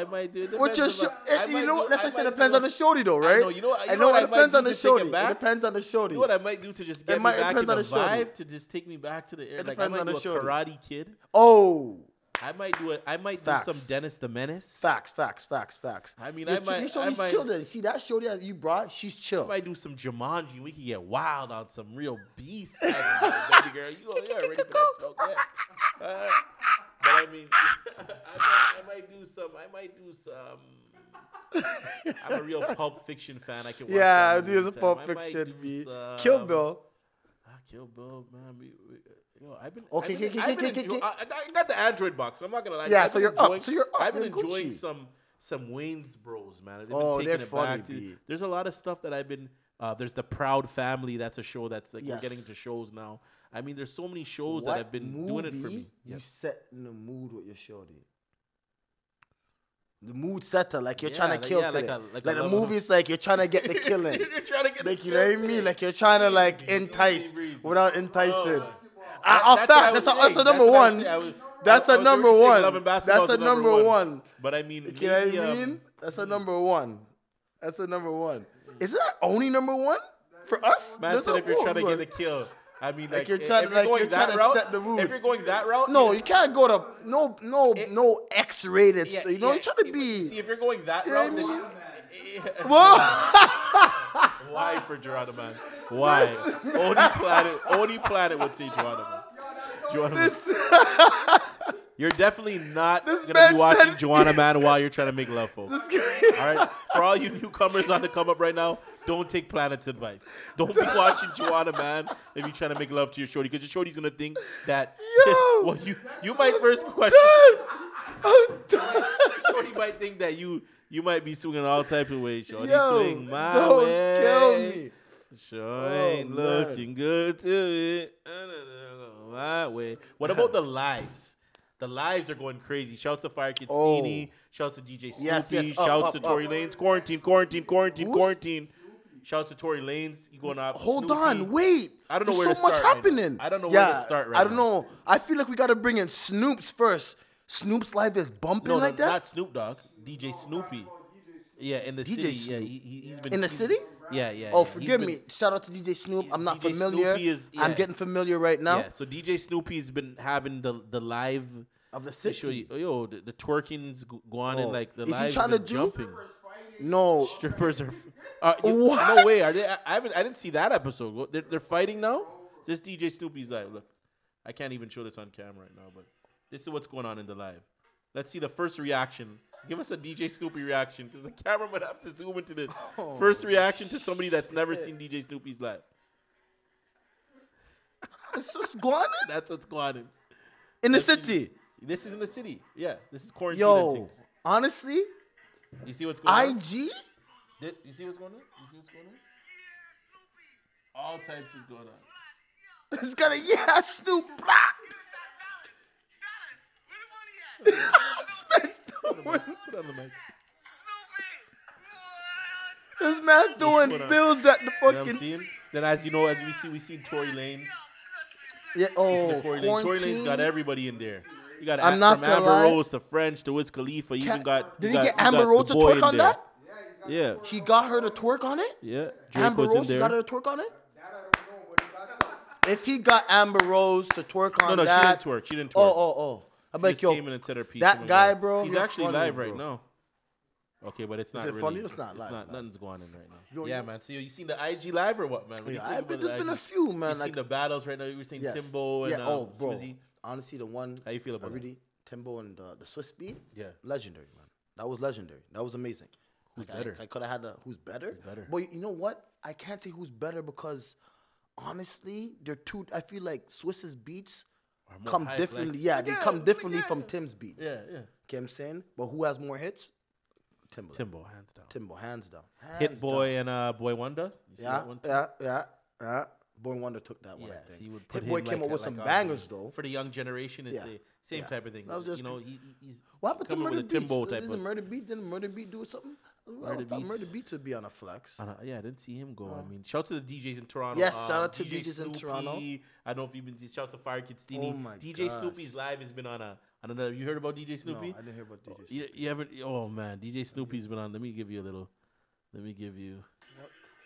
might do.
What's your shorty? You know what? That's what I said. It depends on the shorty, though, right?
You know what?
I know
it
it depends on the shorty.
It
It depends on the shorty.
You know what I might do to just get me back in the
shorty.
vibe, to just take me back to the air.
It
Like I
depends
might
on
do
the
a
shorty.
Karate Kid.
Oh.
I might do
Facts.
some Dennis the Menace.
Facts.
I mean,
Your shorty's chill then. See, that shorty that you brought, she's chill.
I might do some Jumanji and we can get wild on some real beast. Baby girl, you're ready for that joke. Yeah. But I mean, I might do some. I'm a real Pulp Fiction fan. I can watch that
there's a
anytime.
Pulp
I might
Fiction.
do
Be
some-
Kill Bill.
Kill Bill, man. I've been.
Okay,
I got the Android box. So I'm not gonna lie.
Yeah,
I've
so
been
you're up.
enjoying- I've been
You're
enjoying
Gucci.
some Wayne's Bros, man. They've
Oh,
been
they're
taking it
funny,
back to.
B.
There's a lot of stuff that I've been. There's the Proud Family. That's a show that's like we're
Yes.
getting into shows now. I mean, there's so many shows that have been doing it for me.
You set in the mood with your shorty. The mood setter, like you're
Yeah,
trying to
like-
kill
yeah,
today.
like
Like
a
the
love-
movie's like you're trying to get the killing.
You're trying to get
Like,
the
you know what I
kill.
mean? Like you're trying to like entice
breezy.
without enticing.
Oh.
I'll
That's what I
fact.
was
That's
saying.
a number
That's what I
one.
was saying.
That's
I
a
was
number
already saying
one.
Love and Basketball
That's
is
a number one.
But I mean,
You know what
maybe,
I mean? That's a number one. That's a number one. Is that only number one for us?
Man
There's
said
a
if you're trying to
more.
get the kill. I mean,
Like
like,
you're trying
if
to-
you're
like
going
you're trying
that
to
route,
set the mood.
if you're going that route,
No, you can't go to no X-rated.
yeah,
You know,
yeah,
you're trying to be.
See, if you're going that
Yeah,
route, then
man.
you, why for Geronimo Man? Why? Only planet would say Geronimo. Geronimo. You're definitely not
This
gonna
man
be watching
said-
Joanna Man while you're trying to make love, folks.
This guy-
All right, for all you newcomers on the come up right now, don't take Planet's advice. Don't be watching Joanna Man if you're trying to make love to your shorty, because your shorty's gonna think that.
Yo!
Well, you might first question. Shorty might think that you might be swinging all type of ways. Shorty swing my
don't
way.
kill me.
Sure ain't looking good to it. My way. What about the lives? The lives are going crazy. Shouts to Fire Kid Steenie. Shouts to DJ Snoopy.
Yes, yes. Up,
Shouts
up,
to Tory
up.
Lanez. Quarantine. Shouts to Tory Lanez. You going up?
Hold
Snoopy.
on, wait.
I don't know
There's
where
so
to
much
start right now.
happening.
I don't know where to start right
I don't
now.
know. I feel like we gotta bring in Snoop's first. Snoop's life is bumping
No,
like that.
not Snoop Dogg. DJ Snoopy. Yeah, in the
DJ
city.
Snoop.
Yeah, he's been
In the city?
Yeah, yeah.
Oh,
yeah.
forgive
He's
me. Shout out to DJ Snoop. I'm not
DJ
familiar.
Snoopy is-
I'm
yeah.
getting familiar right now.
Yeah, so DJ Snoopy's been having the live
Of the
to show
city.
you, yo, the twerking's going
Oh.
and like the
Is he
lives
trying
been
to do-
jumping.
No.
Strippers are.
What?
No way. Are they? I didn't see that episode. They're fighting now. This DJ Snoopy's live. Look, I can't even show this on camera right now, but this is what's going on in the live. Let's see the first reaction. Give us a DJ Snoopy reaction, because the camera might have to zoom into this. First reaction to somebody that's never seen DJ Snoopy's live.
It's just going on
That's what's going on.
in the city.
This is in the city. Yeah, this is quarantine.
Yo, honestly,
You see what's going on?
IG.
You see what's going on? You see what's going on? All types is going on.
It's gonna Snoop.
Put on the mic.
This man throwing
going on?
bills at the
You know what I'm
fucking.
seeing? Then as you know, as we see Tory Lanez.
Yeah. Oh,
Tory Lanez
quarantine.
got everybody in there. You got
I'm not
from
gonna
Amber
lie.
Rose to French to Wiz Khalifa. You even got.
Did
you
he
got-
get
you
Amber
got
Rose
the
to
boy
twerk
in
on
there.
that?
Yeah.
He got her to twerk on it.
Yeah. Drake
Amber
was
Rose
in there.
got her to twerk on it. If he got Amber Rose to twerk on
No,
that,
she didn't twerk. She didn't twerk.
Oh. I'm
She
like,
just
yo,
came in and said her piece.
that
Oh my
guy,
God.
bro,
He's
you're
actually
funny,
live
bro.
right now. Okay, but it's not
it
really.
funny? It's not live, man.
Nothing's going on right now.
Yo,
Yeah,
you-
man. So you seen the IG live or what, man? What do you
Yeah,
think about
there's
the
been a
IG?
few, man.
You
Like,
seen the battles right now? You were saying
yes.
Timbo and
Oh, bro.
Swizzy.
Honestly, the one.
How you feel about it?
really, Timbo and the Swiss beat.
Yeah.
Legendary, man. That was legendary. That was amazing.
Who's
Like,
better?
I could have had the who's better.
Who's better?
But you know what? I can't say who's better because honestly, they're two. I feel like Swiss's beats
Are more
come
hype,
differently.
like-
Yeah, they
Yeah,
come differently
yeah.
from Tim's beats.
Yeah, yeah.
You know what I'm saying? But who has more hits? Timbo.
Timbo, hands down.
Timbo, hands down.
Hit
Hands
Boy
down.
and Boy Wonder. You see
Yeah,
that one too?
yeah. Boy Wonder took that one,
Yeah,
I think.
he would put
Hit Boy
him
came
like
up with
a-
some
like a-
bangers, though.
For the young generation, it's
Yeah.
the same
Yeah.
type of thing.
That was just
you know, he's
What happened to
coming
Murder
with a
Beats?
Timbo type
Isn't
of.
Murder Beat? Didn't Murder Beat do something? I thought Murder Beats would be on a flex.
Yeah, I didn't see him go. I mean, shout out to the DJs in Toronto.
Yes, shout out to
DJ
DJs in
Snoopy.
Toronto.
I don't know if you've been. Shout out to Fire Kid Steenie.
Oh my
DJ
gosh.
Snoopy's live has been on a. I don't know. You heard about DJ Snoopy?
No, I didn't hear about DJ.
You haven't. Oh man, DJ Snoopy's been on. Let me give you a little. Let me give you.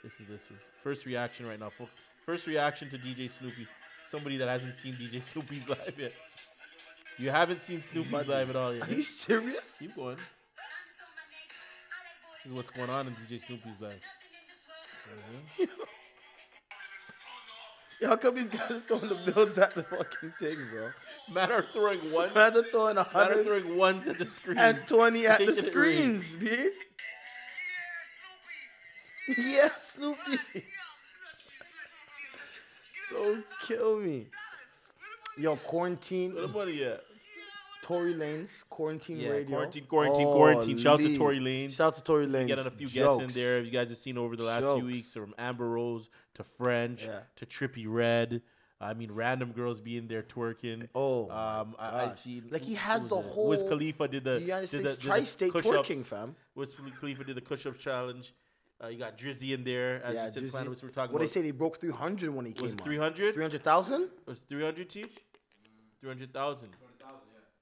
This is first reaction right now, folks. First reaction to DJ Snoopy. Somebody that hasn't seen DJ Snoopy's live yet. You haven't seen Snoopy's live at all yet.
Are you serious?
Keep going. This is what's going on in DJ Snoopy's live.
Yo, how come these guys are throwing the bills at the fucking thing, bro?
Man are throwing one.
Man are throwing
Man are
100
throwing ones at the screen.
and 20 at the
Taking it away.
screens, B. Yeah, Snoopy. Don't kill me. Yo, quarantine.
Where the money at?
Tory Lanez, quarantine
Yeah,
radio.
quarantine. Shout out to
Lee.
Tory Lanez.
Shout out to Tory Lanez.
Getting a few
Jokes.
guests in there. You guys have seen over the last few
Jokes.
weeks, from Amber Rose to French
Yeah.
to Trippie Red. I mean, random girls being there twerking.
Oh,
I
gosh.
see.
Like, he has the whole
Wiz Khalifa did the
United
did
States
the
tri-state
push-ups.
twerking, fam.
Wiz Khalifa did the push-up challenge. You got Drizzy in there, as
Yeah,
you said,
Drizzy.
Planet, which we're talking
What they
about.
say they broke 300 when he
Was
came
it
on.
300?
300,000?
Was it 300 teach? 300,000.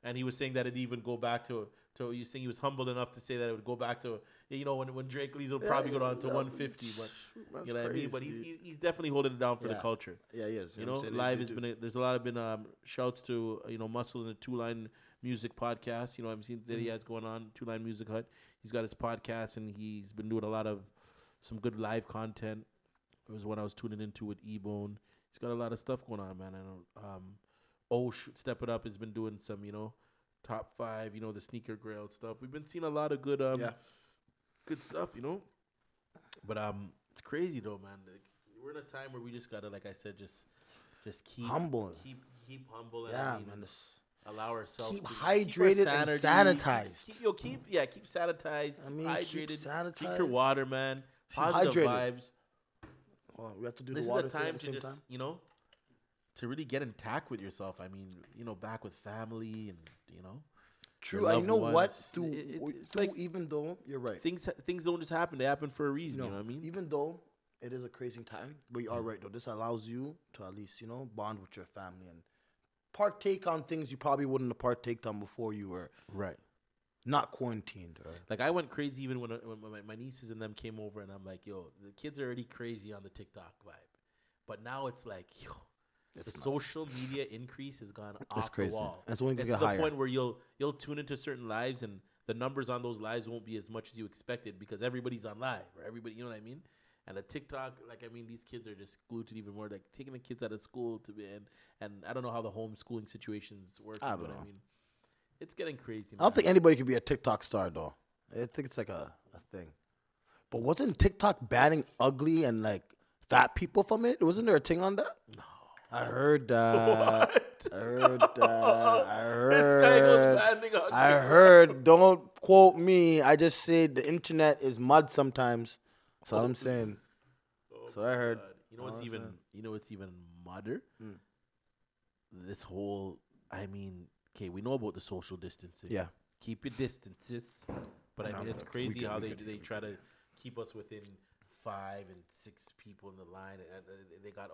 And he was saying that it even go back to you saying he was humbled enough to say that it would go back to, you know, when Drake leaves, it'll probably go down to 150. But
That's
you know what I mean. But
crazy.
he's definitely holding it down for the
Yeah.
culture.
Yeah, he is.
You know,
what I'm saying?
live
They
has
do.
been there's a lot of been shouts to Muscle and the Two Line Music podcast. You know, I've seen that he has going on Two Line Music Hut. He's got his podcast and he's been doing a lot of some good live content. It was one I was tuning into with E-Bone. He's got a lot of stuff going on, man. I know. Step It Up has been doing some, top 5, the sneaker grail stuff. We've been seeing a lot of good good stuff, But it's crazy though, man. Like, we're in a time where we just gotta, like I said, just keep
Humble.
keep humble. And
Yeah,
I mean,
man.
allow ourselves
Keep
to
hydrated
our
and
sanity.
sanitized.
Keep sanitized.
I mean, keep
hydrated.
sanitized.
Drink your water, man.
Keep
Positive
hydrated.
vibes.
Well, we have to do
This
the
is
water
a
thing at
time
the
to
same
just,
time.
to really get intact with yourself. I mean, back with family and,
True.
your
I
loved
know what.
ones.
Through,
It's
through
like
even though you're right.
things don't just happen. They happen for a reason. You know what I mean?
Even though it is a crazy time, but you are right though. This allows you to at least bond with your family and partake on things you probably wouldn't have partaked on before you were
Right.
not quarantined. Or,
Like, I went crazy even when my nieces and them came over, and I'm like, yo, the kids are already crazy on the TikTok vibe. But now it's like, yo, the social media increase has gone off
crazy.
the wall.
It's only
It's
gonna
to
get
the
higher.
point where you'll tune into certain lives, and the numbers on those lives won't be as much as you expected because everybody's on live, or everybody, you know what I mean? And the TikTok, like, I mean, these kids are just glued to it even more. Like, taking the kids out of school to be, and I don't know how the homeschooling situations work.
I don't
but
know.
I mean, it's getting crazy.
I don't think anybody could be a TikTok star though. I think it's like a thing. But wasn't TikTok banning ugly and like fat people from it? Wasn't there a thing on that? No. I heard that. I heard that. I
This guy goes
heard.
banding on
I
TikTok.
heard. Don't quote me. I just said the internet is mud sometimes. That's all I'm saying. So I heard.
God. You know what's even mudder? This whole, I mean, okay, we know about the social distancing.
Yeah.
Keep your distances. But I mean, it's crazy how they try to keep us within 5 and 6 people in the line. And they got,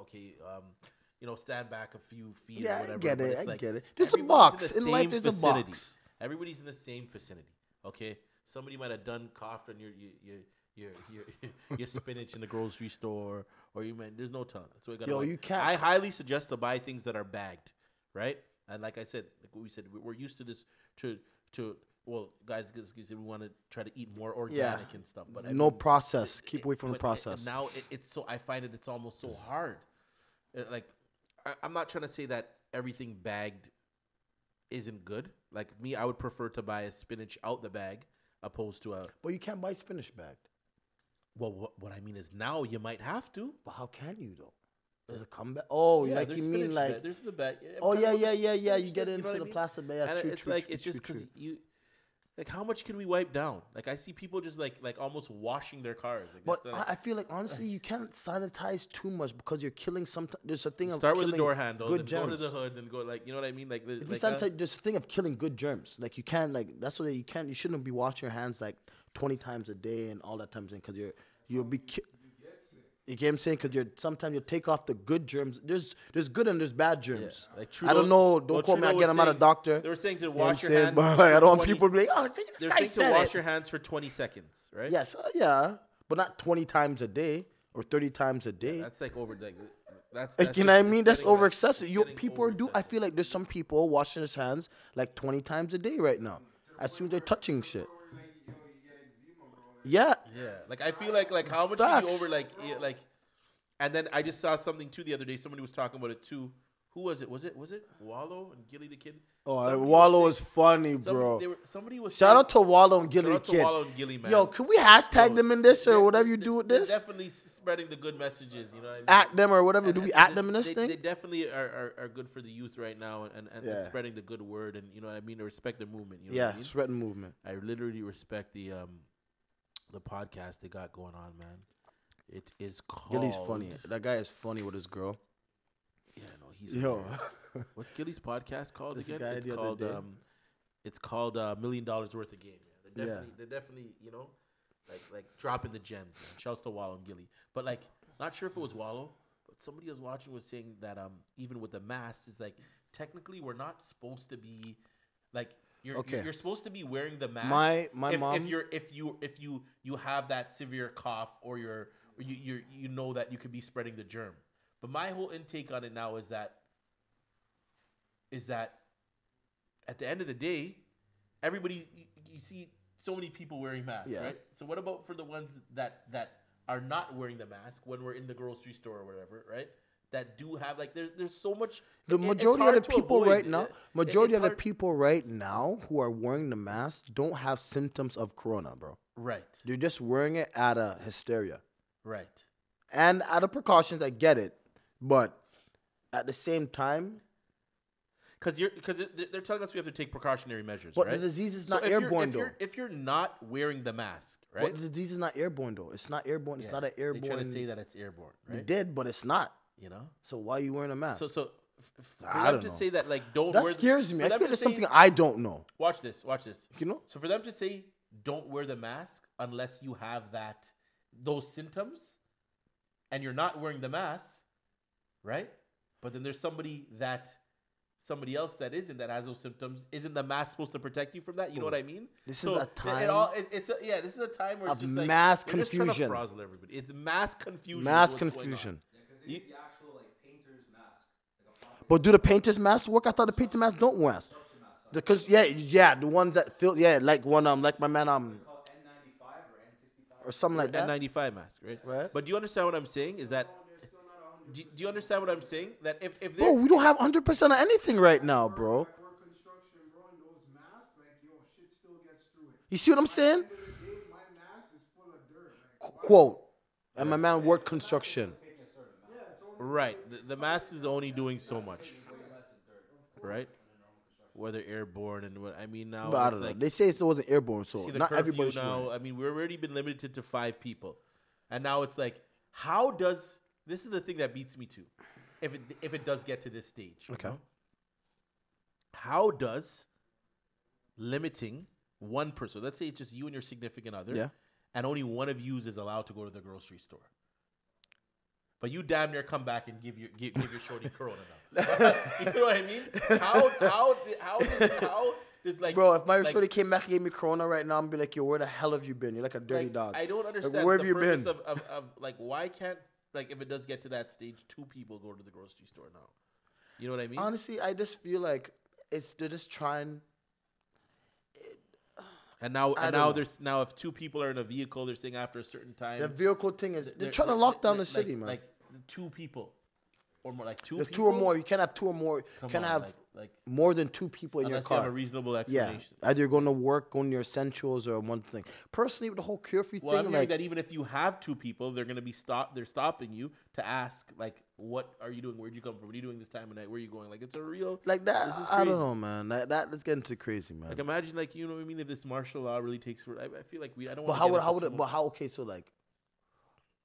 stand back a few feet
Yeah,
or whatever.
I get
but
it.
it's
I
like
get it. There's a
everybody's
box.
the
In life,
same
there's a
vicinity.
box.
Everybody's in the same vicinity. Okay? Somebody might have done coughed on your spinach in the grocery store, or there's no telling. That's what you gotta
Yo,
avoid.
you can't-
I highly suggest to buy things that are bagged, right? And like I said, like what we said, we're used to this. Well, guys, we want to try to eat more organic and stuff, but
No process. Keep away from the
but
process.
now it's so, I find it's almost so hard. Like, I'm not trying to say that everything bagged isn't good. Like me, I would prefer to buy a spinach out the bag opposed to a.
But you can't buy spinach bagged.
Well, what I mean is now you might have to.
But how can you though? Does it come back? Oh,
Yeah,
like
there's
you mean
spinach
like?
bag. There's the bag.
Oh
I'm
yeah,
talking
yeah,
about
yeah,
the
yeah.
spinach
You get
thing,
into
know what
the
I mean?
plastic bag. Yeah,
And
true,
it's
true,
like
true,
it's just
true,
because
true.
you. Like, how much can we wipe down? Like, I see people just like almost washing their cars. Like,
But
they're like,
I feel like honestly, you can't sanitize too much because you're killing some. There's a thing of
start with the
killing
door handle,
good
then
germs.
go to the hood, then go, like, you know what I mean? Like,
If you
like
sanitize, there's a thing of killing good germs. Like you can't like that's what you can't. You shouldn't be washing your hands like 20 times a day and all that times in because you'll be. You get what I'm saying? Because sometimes you take off the good germs. There's good and there's bad germs.
like
I don't know. Don't quote me.
Trudeau
Again,
was
I'm not a
saying-
doctor.
They were saying to
You know what I'm
wash your
saying?
hands.
But like, I don't want
20
people to be like, oh, this
They're
guy
saying to
said
wash
it.
your hands for 20 seconds, right?
Yes, yeah, but not 20 times a day or 30 times a day.
That's like over. Like, that's
Like, you know what I
just-
mean?
it's
That's
getting,
over
like,
excessive.
it's
You
getting
people are do. I
over-excessive.
feel like there's some people washing his hands like 20 times a day right now. As soon as they're touching shit. Yeah.
Yeah, like I feel like how much
Facts.
is over like, and then I just saw something too the other day. Somebody was talking about it too. Who was it? Was it Wallow and Gilly the Kid?
Oh,
Somebody was
Wallow
saying-
is funny, bro.
Somebody was
Shout
saying-
out to Wallow and Gilly
shout out to
Kid.
Wallow and Gilly, man.
Yo, can we hashtag
Yo,
them in this or
they're-
whatever you
they're-
do with
they're
this?
Definitely spreading the good messages. You know what I mean?
At them or whatever. Do we
And
at them in this
they,
thing?
They definitely are good for the youth right now and
Yeah.
spreading the good word and you know what I mean. To respect the movement. You know
Yeah,
what I mean?
spreading movement.
I literally respect the podcast they got going on, man. It is called.
Gilly's funny. That guy is funny with his girl.
Yeah, no, he's.
Yo.
hilarious. What's Gilly's podcast called
This
again?
guy
It's
the other
called.
day.
It's called $1 Million Worth of Game. Yeah,
Yeah.
they're definitely, you know, like dropping the gems. Man. Shouts to Wallow and Gilly, but like, not sure if it was Wallow, but somebody I was watching was saying that even with the mask, is like technically we're not supposed to be, like, You're supposed to be wearing the mask.
My
if,
mom.
if you have that severe cough or you know that you could be spreading the germ. But my whole intake on it now is that at the end of the day, everybody you see so many people wearing masks, right? So what about for the ones that are not wearing the mask when we're in the grocery store or whatever, right? That do have like there's so much.
The majority of the people right now, people right now who are wearing the mask don't have symptoms of corona, bro.
Right.
They're just wearing it out of hysteria.
Right.
And out of precautions, I get it, but at the same time,
because they're telling us we have to take precautionary measures,
but
right?
the disease is not airborne, though.
If you're not wearing the mask, right?
But the disease is not airborne, though. It's not airborne. It's not an airborne.
They try to say that it's airborne, right?
They did, but it's not.
You know.
So why are you wearing a mask?
So for
I
them
don't
to
know.
say that like don't
That
wear
scares me. I
them
feel
to
there's
say-
something I don't know.
Watch this.
You know?
So for them to say don't wear the mask unless you have those symptoms, and you're not wearing the mask, right? But then there's somebody else that isn't that has those symptoms. Isn't the mask supposed to protect you from that? You know what I mean?
This
So
is a time
this is a time where
of
it's just like
mass
they're just trying to
confusion.
frazzle everybody. It's mass confusion.
Mass
is what's going on.
confusion.
Yeah, because they need the actual like painter's mask. Like a proper
But do the painters mask work? I thought the painter masks don't wear masks.
construction mask.
Because the ones that feel like one like my man
Called N95 or N65.
or something like that.
N95 mask, right?
Right.
But do you understand what I'm saying? Is that do you understand what I'm saying? That if
Bro,
they're
we don't have 100% of anything right now, bro.
Work construction, bro, and those masks, like, yo, shit still gets through it.
You see what I'm saying?
At the end of the day, my mask is full of dirt. Like, why-
Quote. And my man worked construction.
Yeah, it's only
right, the mask is only doing so much, right? Whether airborne and what I mean now.
But I
it's
don't know.
like,
They say it wasn't airborne, so
see the
not
curfew
everybody should
now.
wear it.
I mean, we've already been limited to 5 people, and now it's like, how does this is the thing that beats me too, if it does get to this stage. you
Okay.
know? How does limiting one person? Let's say it's just you and your significant other,
Yeah.
and only one of you is allowed to go to the grocery store. But you damn near come back and give your shorty corona now. You know what I mean? How does like
Bro, if my
like,
shorty came back and gave me corona right now, I'm be like, yo, where the hell have you been? You're like a dirty
like,
dog.
I don't understand
where
the
have you
purpose
been?
of like why can't like if it does get to that stage, 2 people go to the grocery store now. You know what I mean?
Honestly, I just feel like they're just trying.
And now
I don't know.
there's now if 2 people are in a vehicle, they're saying after a certain time.
The vehicle thing is they're trying to lock down the
like-
city, man.
Like 2 people or more, like 2
There's
people.
2 or more. You can't have 2 or more. You
Come
can't
on,
have
like
more than 2 people in your
unless you have a
car.
reasonable
Yeah,
explanation.
either you're going to work, going to your essentials, or one thing. Personally, with the whole curfew
Well, I'm
thing,
hearing
like
that even if you have 2 people, they're gonna be they're stopping you to ask like, what are you doing? Where'd you come from? What are you doing this time of night? Where are you going? Like it's a real
that.
This is
I don't
crazy.
know, man. Let's get into crazy, man.
Like imagine like you know what I mean if this martial law really takes for I feel like I don't
But
want
how would it? But how? Okay, so like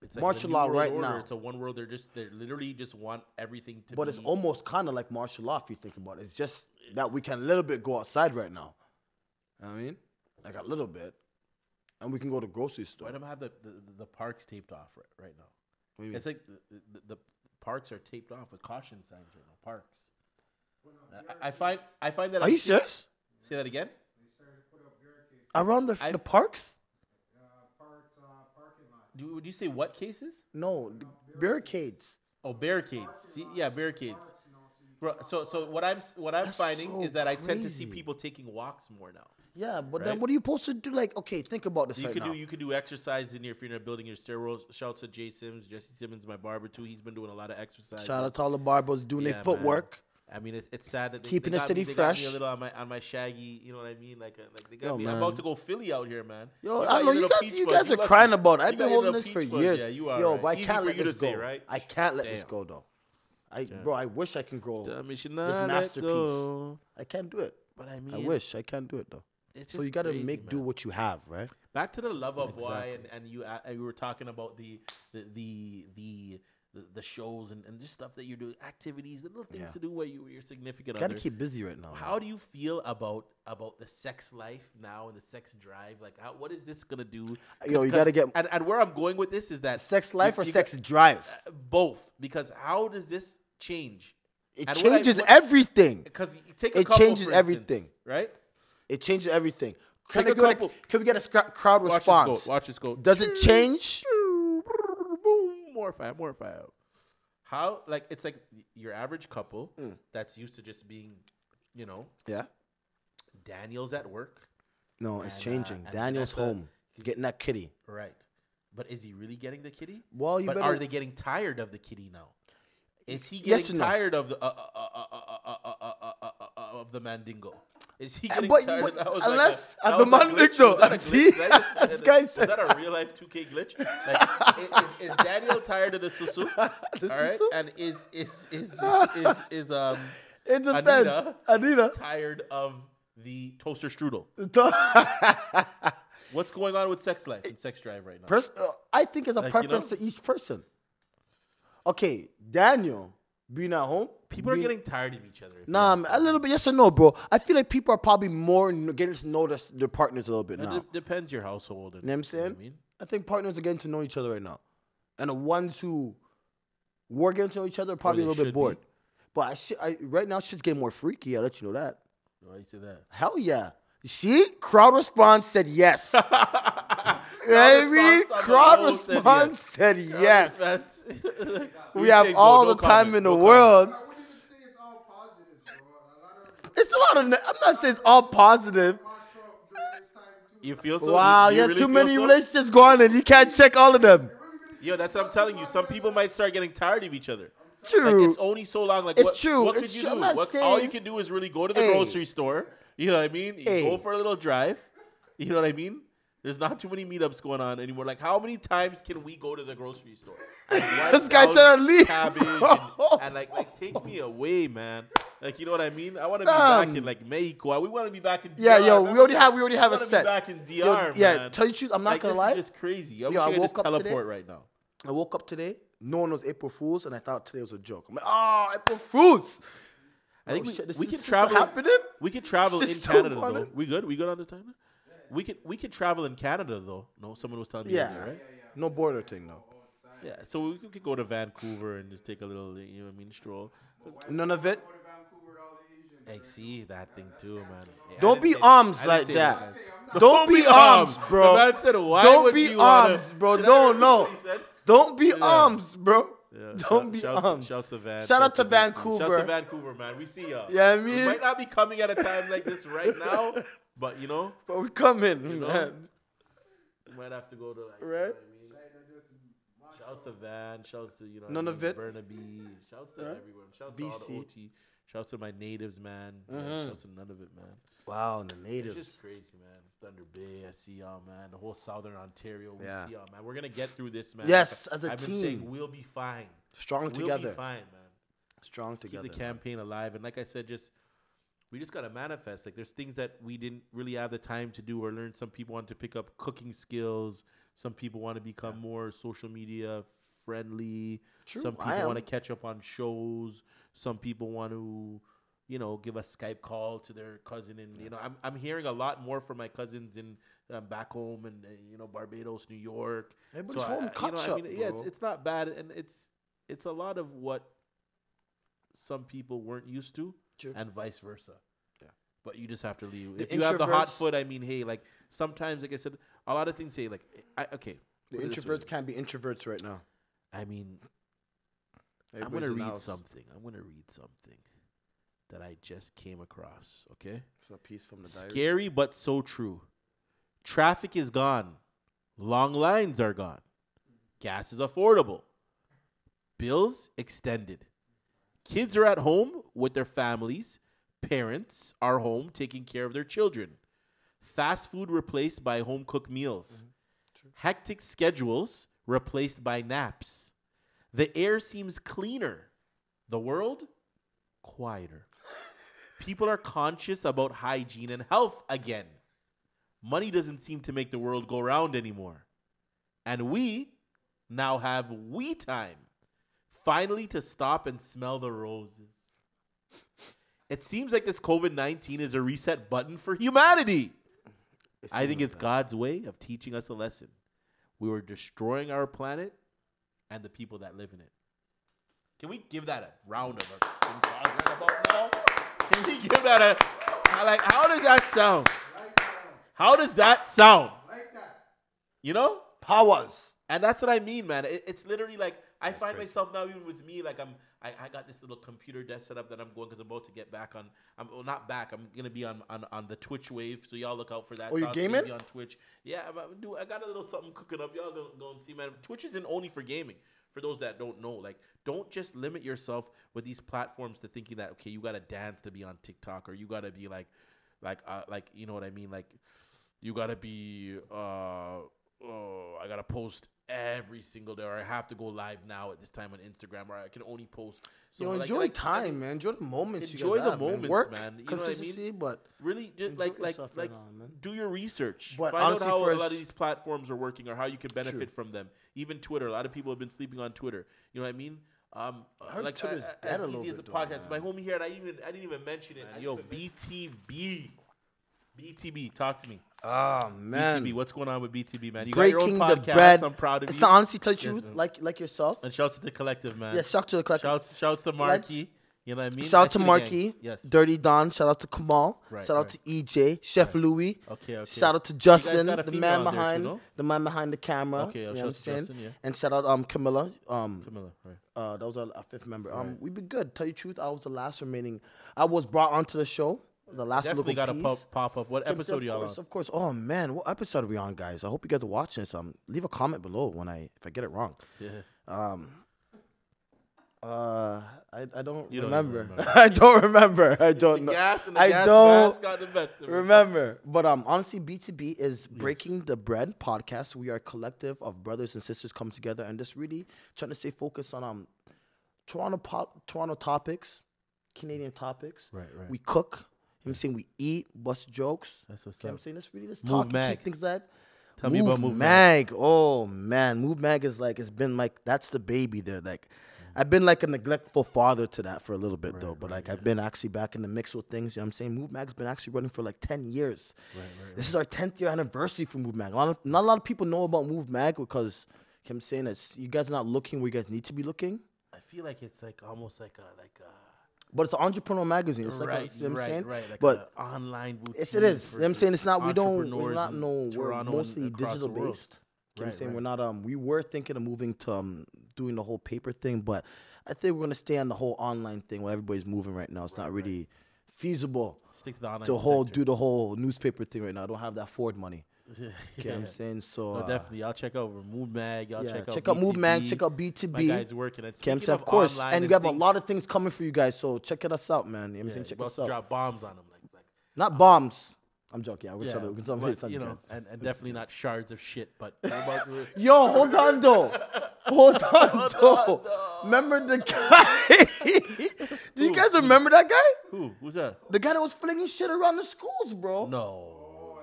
it's like
martial
the new
law
world
right
order,
now.
it's a one world they literally just want everything to
But
be
it's almost kind of like martial law if you think about it. It's just that we can a little bit go outside right now. You know what I mean? Like a little bit. And we can go to grocery store.
why don't I have the parks taped off right now?
What do you mean?
It's like the parks are taped off with caution signs right now. Parks. I find that
Are you serious?
Say that again.
They started to put up barricades,
Around the parks?
parks, parking lots.
Would you say what cases?
No, barricades.
Oh, barricades. See, yeah, barricades. Bro, so what I'm
That's
finding
so
is that I tend to see
crazy.
people taking walks more now.
Yeah, but
Right?
then what are you supposed to do? Like, okay, think about this
You
right
could
now.
do exercise in here if you're in a building. Your stairwells. Shouts to Jesse Simmons, my barber too. He's been doing a lot of exercise.
Shout out to all the barbers doing
Yeah,
their footwork.
I mean, it's sad that
Keeping
they
the
got
city
me, they got me
fresh.
a little on my shaggy. You know what I mean? Like they got
Yo,
me.
man.
I'm about to go Philly out here, man.
Yo,
You
I
got
don't know.
your
You
little
guys,
peach
you
fuzz.
guys
You
are
lucky.
crying about it. I've
You
been
got your
holding
little
this for
peach fuzz.
years.
Yeah, you are.
Yo,
right.
but I
Easy
can't
for
let
you
this
to say,
go.
right?
I can't let this
Damn.
go though. Bro, I wish I can grow
Tell me, should
this
not let
masterpiece.
go.
I can't do it.
But I mean,
I wish I can't do it though.
It's
So
just
you got to
crazy,
make do
man.
what you have, right?
Back to the love of why,
Exactly.
and you were talking about the shows and just stuff that you're doing, activities, little things
Yeah.
to do where you're significant
Got to
other.
keep busy right now.
How do you feel about the sex life now and the sex drive? Like, what is this gonna do?
Yo, you gotta get-
and where I'm going with this is that
sex life
you-
or
you
sex
got-
drive?
both, because how does this change?
It
And what
changes everything.
Because take a
It
couple,
changes
for
everything.
instance, right?
It changes everything.
Take a couple.
Can we get a crowd
Watch
response?
this go. Watch this go.
Does it change?
Boom. More fire. How, like, it's like your average couple that's used to just being, you know,
Yeah.
Daniel's at work.
No, it's
And,
changing.
and
Daniel's
Vanessa-
home, getting that kitty.
Right. But is he really getting the kitty?
Well, you
But
better.
are they getting tired of the kitty now? Is he
Yes
getting
or no?
tired of the mandingo? Is he getting
but-
tired?
but
That was
unless-
like
the
that was a
mandingo,
glitch. Was that a
see?
glitch? Did I just-
This guy
was
said-
that a real life 2K glitch? Like, is Daniel tired of the susu? All right,
susu?
and is
It depends. Anita.
tired of the toaster strudel? What's going on with sex life and sex drive right now?
I think it's a
Like, you
preference
know?
to each person. Okay, Daniel being at home.
People are getting tired of each other. if you
Nah,
ask
a
me.
little bit. Yes or no, bro. I feel like people are probably more getting to know their partners a little bit
It
now.
depends your household. And,
You know what I'm saying?
I mean?
I think partners are getting to know each other right now. And the ones who were getting to know each other are probably a
they
little bit
should
bored.
be.
But right now, shit's getting more freaky. I'll let you know that.
Why you say that?
Hell yeah. You see? Crowd response said yes. I mean, crowd response said yes. We have all the time in the world.
I wouldn't even say it's all positive, bro. A lot of
It's a lot of. I'm not saying it's all positive.
show up during this time too.
You feel so?
Wow,
you
you have
really
too
feel
many
so?
relationships going and you can't check all of them.
Yo, that's what I'm telling you. Some people might start getting tired of each other.
True.
Like, it's only so long. Like,
It's
what,
true.
What
It's
could you
true.
do?
I'm not
All
saying-
you can do is really go to the
Hey.
grocery store. You know what I mean? You
Hey.
go for a little drive. You know what I mean? There's not too many meetups going on anymore. Like, how many times can we go to the grocery store? And wipe
This guy
down
trying to leave,
cabbage
bro.
and like take me away, man. Like, you know what I mean? I want to be
Fam.
back in like Mexico. We want to be back in DR.
Yeah, yo, we
Remember?
already have a
wanna
set.
Be back in DR,
Yo, yeah,
man.
tell you the truth, I'm not
Like,
gonna
this
lie.
is just crazy. I wish
Yo, I
I could just
woke up today.
teleport right now.
I woke up today, no one was April Fools, and I thought today was a joke. I'm like, oh, April Fools.
I think
Oh, shit, this
we
is
can
still
travel.
happening?
We could travel in
This is still
Canada
going
though.
on?
We good? We good on the time? We could travel in Canada though. No, someone was telling me
Yeah.
earlier, right?
No border thing, though.
Yeah. So we could go to Vancouver and just take a little, you know what I mean, stroll.
None of it.
Go to Vancouver to all the Asians.
Hey, see that thing too, man. Hey, I
Don't
didn't
be
say that.
arms
I didn't
like
say
that.
guys.
Don't be arms, bro.
The man said, why
Don't
would
be
you wanna-"
arms, bro.
Should I
Don't
repeat
know.
what he said?
Don't be arms, bro.
Yeah,
Don't be arms.
Shouts to Van.
Shout out to
BC.
Vancouver.
Shouts to Vancouver, man. We see y'all.
Yeah, I
We
mean,
might not be coming at a time like this right now, but you know,
but we coming,
know?
man.
we might have to go to like.
Right.
You know what I mean? Shouts to Van. Shouts to
None of it.
Burnaby. Shouts to everyone. Shouts to all the
BC.
OT. Shouts to my natives, man. Shouts to none of it, man.
Wow, the
It's
natives.
just crazy, man. Thunder Bay, I see y'all, man. The whole Southern Ontario, we
Yeah.
see y'all, man. We're gonna get through this, man.
Yes, as a
I've been
team.
saying we'll be fine.
Strong
We'll
together.
be fine, man.
Strong
Keep
together.
the campaign alive, and like I said, we just gotta manifest. Like, there's things that we didn't really have the time to do or learn. Some people want to pick up cooking skills. Some people want to become more social media friendly.
True,
Some
I
people want to
am.
catch up on shows. Some people want to, you know, give a Skype call to their cousin, and you know, I'm hearing a lot more from my cousins in back home and you know, Barbados, New York.
Everybody's
So
home catch up,
yeah,
bro.
it's not bad, and it's a lot of what some people weren't used to,
True.
and vice versa.
Yeah.
But you just have to leave.
The
If you have the hot
introverts-
foot, I mean, hey, like sometimes, like I said, a lot of things say like, okay.
The
put it this way.
introverts can't be introverts right now.
I mean, I'm
Everybody's
gonna
in the
read
house.
something. I'm gonna read something that I just came across. Okay.
It's a piece from the diary.
Scary but so true. Traffic is gone. Long lines are gone. Gas is affordable. Bills extended. Kids are at home with their families. Parents are home taking care of their children. Fast food replaced by home cooked meals. Hectic schedules replaced by naps. The air seems cleaner. The world, quieter. People are conscious about hygiene and health again. Money doesn't seem to make the world go round anymore. And we now have we time. Finally to stop and smell the roses. It seems like this COVID-19 is a reset button for humanity. I think it's God's way of teaching us a lesson. We were destroying our planet and the people that live in it. Can we give that a round of applause right about now? Can we give that a, like, how does that sound? How does that sound?
Like that.
You know?
Powers.
And that's what I mean, man. It's literally like I find myself now, even with me, like I got this little computer desk set up that I'm going because I'm about to get back on. Not back. I'm gonna be on the Twitch wave, so y'all look out for that.
Oh, you
Saucebabie
gaming?
on Twitch? Yeah, I got a little something cooking up. Y'all go and see, man. Twitch isn't only for gaming. For those that don't know, like, don't just limit yourself with these platforms to thinking that okay, you gotta dance to be on TikTok, or you gotta be like you know what I mean, like you gotta be I gotta post every single day, or I have to go live now at this time on Instagram, or I can only post. So
Enjoy time, man. Enjoy the moments.
Enjoy
you
the
have,
moments,
man. Work,
man. You
consistency,
know what I mean?
but
really, just
enjoy
like
yourself right now, man.
do your research.
But
Find
honestly,
out how a lot
first-
of these platforms are working, or how you can benefit from them. Even Twitter, a lot of people have been sleeping on Twitter. You know what I mean?
heard
Like
Twitter's dead
as
a little
easy as a
bit, though,
podcast.
man.
My homie here, and I didn't even mention it. Yo, BTB, talk to me.
oh man,
BTB, what's going on with BTB, man? You
breaking
got your own
the
podcast.
bread.
I'm proud of
It's
you.
not honestly tell you
Yes,
truth,
man.
like yourself.
And shouts to the collective, man.
Yeah, shout to the collective.
Shouts to Marky. You know what I mean?
Shout out to
Actually, gang.
Marky,
Yes.
Dirty Don. Shout out to Kamal.
Right,
shout out
right.
to EJ, Chef Louis.
Okay.
Shout out to
You
Justin,
guys got a
the
female
man
on there
behind
too, no?
the camera.
Okay,
you know
shout
what I'm
out to
saying?
Justin, yeah.
And shout out Camilla.
Camilla, right.
That was our fifth member. We've been good. Tell you the truth, I was the last remaining. I was brought onto the show. The last
Definitely got
little
to
piece.
pop up. What episode are y'all on?
Of course. Oh man, what episode are we on, guys? I hope you guys are watching this. Leave a comment below if I get it wrong.
Yeah.
I don't
You don't
remember.
even remember.
I don't remember. I don't know.
Gas and the
I
gas
don't
mask got the best of it.
remember. But honestly, B2B is Breaking the Bread podcast. We are a collective of brothers and sisters come together and just really trying to stay focused on Toronto topics, Canadian topics.
Right.
We cook. You know what I'm saying? We eat, bust jokes.
That's what's
You know what I'm
up.
saying? Let's really just
Move
talk and
Mag.
keep things live.
Tell me about Move Mag.
Mag. Oh man, Move Mag is like, it's been like, that's the baby there. Like, I've been like a neglectful father to that for a little bit though. But like, I've been actually back in the mix with things. You know what I'm saying? Move Mag's been actually running for like 10 years. This is our 10th year anniversary for Move Mag. Not a lot of people know about Move Mag because, you know what I'm saying, it's, you guys are not looking where you guys need to be looking.
I feel like it's like almost like a
But it's an entrepreneur magazine. It's like
right,
you know what I'm saying?
right. Like
But
an online boutique.
yes, it is.
for
You know what I'm saying? It's not, we're
entrepreneurs
not,
in
no, we're
Toronto and
mostly
across
digital
the world.
based. You know what I'm
Right,
saying?
right.
We're not, we were thinking of moving to doing the whole paper thing, but I think we're going to stay on the whole online thing where everybody's moving right now. It's not really feasible
Stick to the online
to
sector.
do the whole newspaper thing right now. I don't have that Ford money.
Yeah.
You know what I'm saying? So,
No, definitely. Y'all check out Move Mag. Y'all
yeah,
check
out Move Mag,
BTB.
check out B2B.
My guys working. And
Okay,
speaking
of course.
online
And we have a
things,
lot of things coming for you guys, so check us out, man. You know what I'm
yeah,
saying? Check
about
us
to
out.
drop bombs on them. Like
Not bombs. I'm joking. Yeah, we're
yeah,
trying to
but, you know, and definitely not shards of shit. But we're about to,
Yo, hold on though. Hold on though. Remember the guy? Do you guys remember that guy?
who's that?
The guy that was flinging shit around the schools, bro.
No.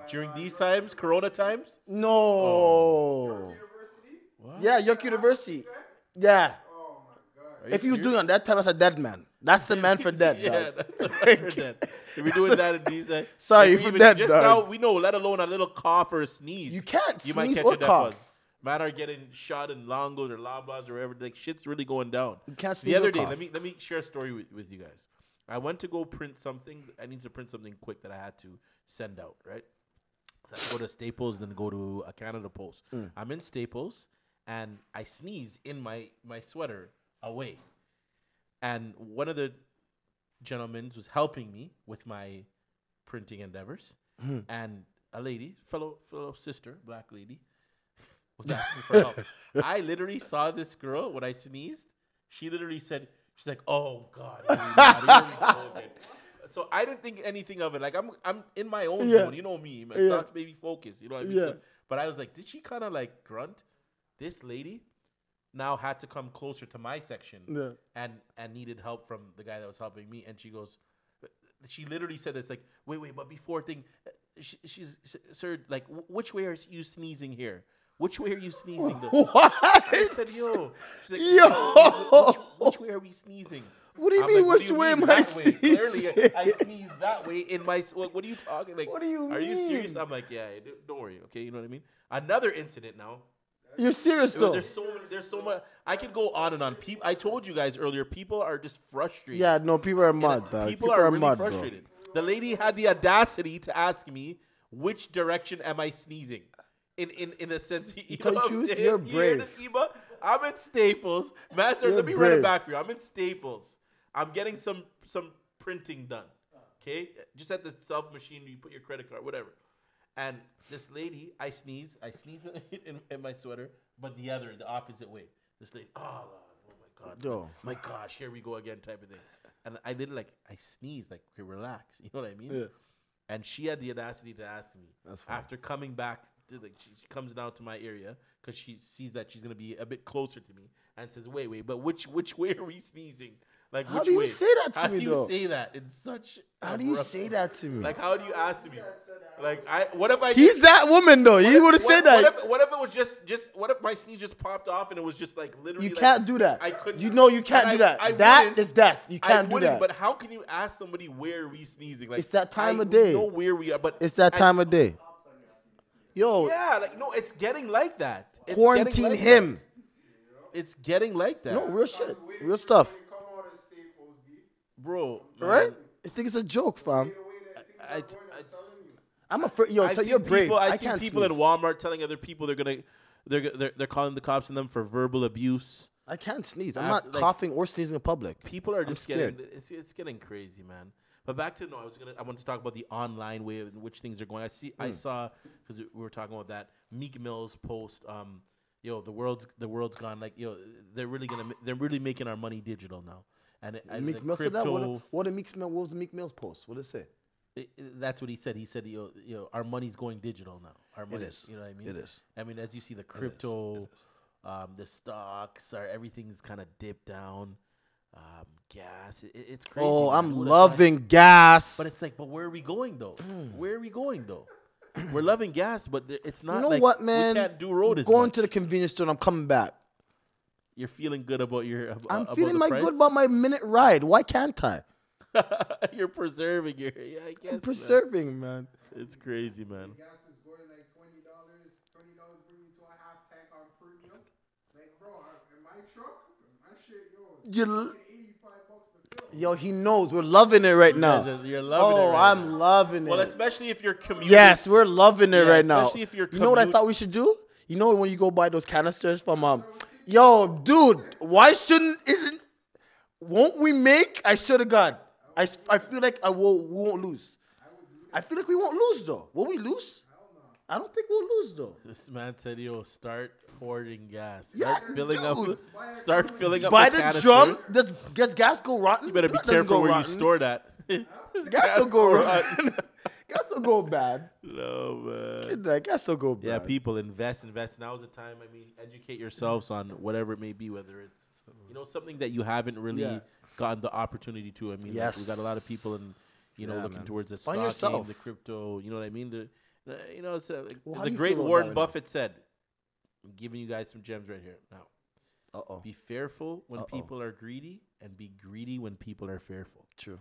During these times, Corona times.
No.
University?
Yeah, York University. Yeah.
Oh my god.
Are
If you
serious?
do it on that time, that's a dead man. That's the man for dead.
Yeah,
dog.
that's a man for dead. If we're doing that in these days,
Sorry,
like,
for
even
dead,
just
dog.
now, we know, let alone a little cough or a sneeze.
You can't
You might
sneeze
catch
or
a death
cough.
buzz. Man are getting shot in longos or labas or whatever. Like, shit's really going down.
You can't
The
sneeze or
other day,
cough.
let me share a story with you guys. I went to go print something. I need to print something quick that I had to send out, right? So I go to Staples, then go to a Canada Post. I'm in Staples, and I sneeze in my sweater away. And one of the gentlemen was helping me with my printing endeavors. And a lady, fellow sister, black lady, was asking for help. I literally saw this girl when I sneezed. She literally said, she's like, "Oh God." Here we go again." So I didn't think anything of it. Like I'm in my own
Yeah.
zone. You know me, man.
Yeah.
Saucebabie focus. You know what I mean?
Yeah.
So, but I was like, did she kind of like grunt? This lady now had to come closer to my section
Yeah.
and needed help from the guy that was helping me. And she goes, she literally said this like, wait, but before thing, she's sir, like, which way are you sneezing here? Which way are you sneezing?
What?
I said, yo. She's like,
Yo.
which way are we sneezing?
What do you
I'm
mean,
like,
which way am I
that way? Clearly,
sneezing?
I sneezed that way in my. What are you talking? Like,
What do you
Are you serious?
mean?
I'm like, yeah. Don't worry. Okay, you know what I mean. Another incident now.
You're serious though?
There's so much. I could go on and on. I told you guys earlier. People are just frustrated.
Yeah, no, people are
You know,
mad, dog.
people are really
mad,
frustrated. The lady had the audacity to ask me, which direction am I sneezing? In a sense, you
tell
know
the
what I'm
truth,
saying?
you're
You hear
brave.
this, Eba? I'm in Staples. Matter,
You're
let me run it
brave.
back for you. I'm in Staples. I'm getting some printing done. Okay? Just at the self machine, you put your credit card, whatever. And this lady, I sneeze in my sweater, but the opposite way. This lady, oh my God.
Yo.
My gosh, here we go again type of thing. And I did I sneezed, like, okay, relax. You know what I mean?
Yeah.
And she had the audacity to ask me,
That's fine.
after coming back, she comes down to my area because she sees that she's going to be a bit closer to me and says, wait, but which way are we sneezing? Like,
How
which
do you
way?
say that to
how
me,
do you
though?
say that in such
How
a
do you
rough-
say that to me?
Like, how do you ask me? Like, what if I
He's that woman though. He would have said that.
What if it was just what if my sneeze just popped off and it was just like literally
You
like,
can't do that.
I couldn't.
You know you can't
and
do that.
I
That
wouldn't.
is death. You
I
can't do
wouldn't,
that.
But how can you ask somebody where are we sneezing? Like,
It's that time
I
of day.
know where we are, but
It's that time of day. Yo,
yeah, like no, it's getting like that. It's
quarantine
getting like
him.
that. It's getting like that.
No, real shit. Real stuff.
Come out of Staples, B.
Bro.
Right?
man,
I think it's a joke, fam.
The way that things
I-
are going, I'm telling you.
I'm afraid. Yo,
I've
tell
seen
you're brave.
people.
I
I've seen
can't
people in
sneeze.
Walmart telling other people they're calling the cops on them for verbal abuse.
I can't sneeze. I'm
After,
not
like-
coughing or sneezing in public.
People are
I'm
just
scared.
getting it's getting crazy, man. But back to I want to talk about the online way in which things are going. I saw because we were talking about that Meek Mill's post. The world's gone. Like they're really making our money digital now. And
Meek Mill said that. What was the Meek Mill's post? What did it say?
That's what he said. He said, our money's going digital now. Our money,
is.
You know what I mean?
It is.
I mean, as you see, the crypto, the stocks, everything's kind of dipped down. Gas, it's crazy.
Oh,
man.
I'm
Who would've
loving
thought-
gas.
But it's like, but where are we going though? Where are we going though? We're loving gas, but it's not.
You know
like
what, man?
We can't do road as
Going
much.
to the convenience store and I'm coming back.
You're feeling good about your.
I'm
about
feeling
the
my
price?
good about my minute ride. Why can't I?
You're preserving your. Yeah, I guess.
I'm preserving, man.
It's crazy, man.
Gas is going like $20. $20 bring you to a half tank on premium. Like, bro, in my truck, my shit,
You
$85 to fill.
Yo, he knows. We're loving it right now.
You're loving it.
Oh,
Right
I'm
now.
loving it.
Well, especially if you're commuting.
Yes, we're loving it
Yeah,
right now.
especially if you're
You know what I
commute-
thought we should do? You know when you go buy those canisters from yo, dude, won't we make? I should have gone. I feel like we won't lose. I feel like we won't lose though. Will we lose? I don't think we'll lose though.
This man said, start hoarding gas.
Yeah,
Start filling
dude.
up. Start filling up.
Buy
the
the
canisters.
drum. Does gas go rotten?
You better be
That doesn't
careful
go
where
rotten.
you store that.
Gas will go rotten. Gas will go bad.
No, man.
Kid, that gas will go bad.
Yeah, people invest. Now's the time. I mean, educate yourselves on whatever it may be, whether it's something that you haven't really
Yeah.
gotten the opportunity to. I mean,
Yes.
we got a lot of people
Yeah,
looking
man.
towards the
Find
stock
yourself.
game, the crypto. You know what I mean? It's
Well, how
the
do you
great
feel about
Warren
that right now?
Buffett said. I'm giving you guys some gems right here. Now,
Uh-oh.
be fearful when
Uh-oh.
people are greedy, and be greedy when people are fearful.
True.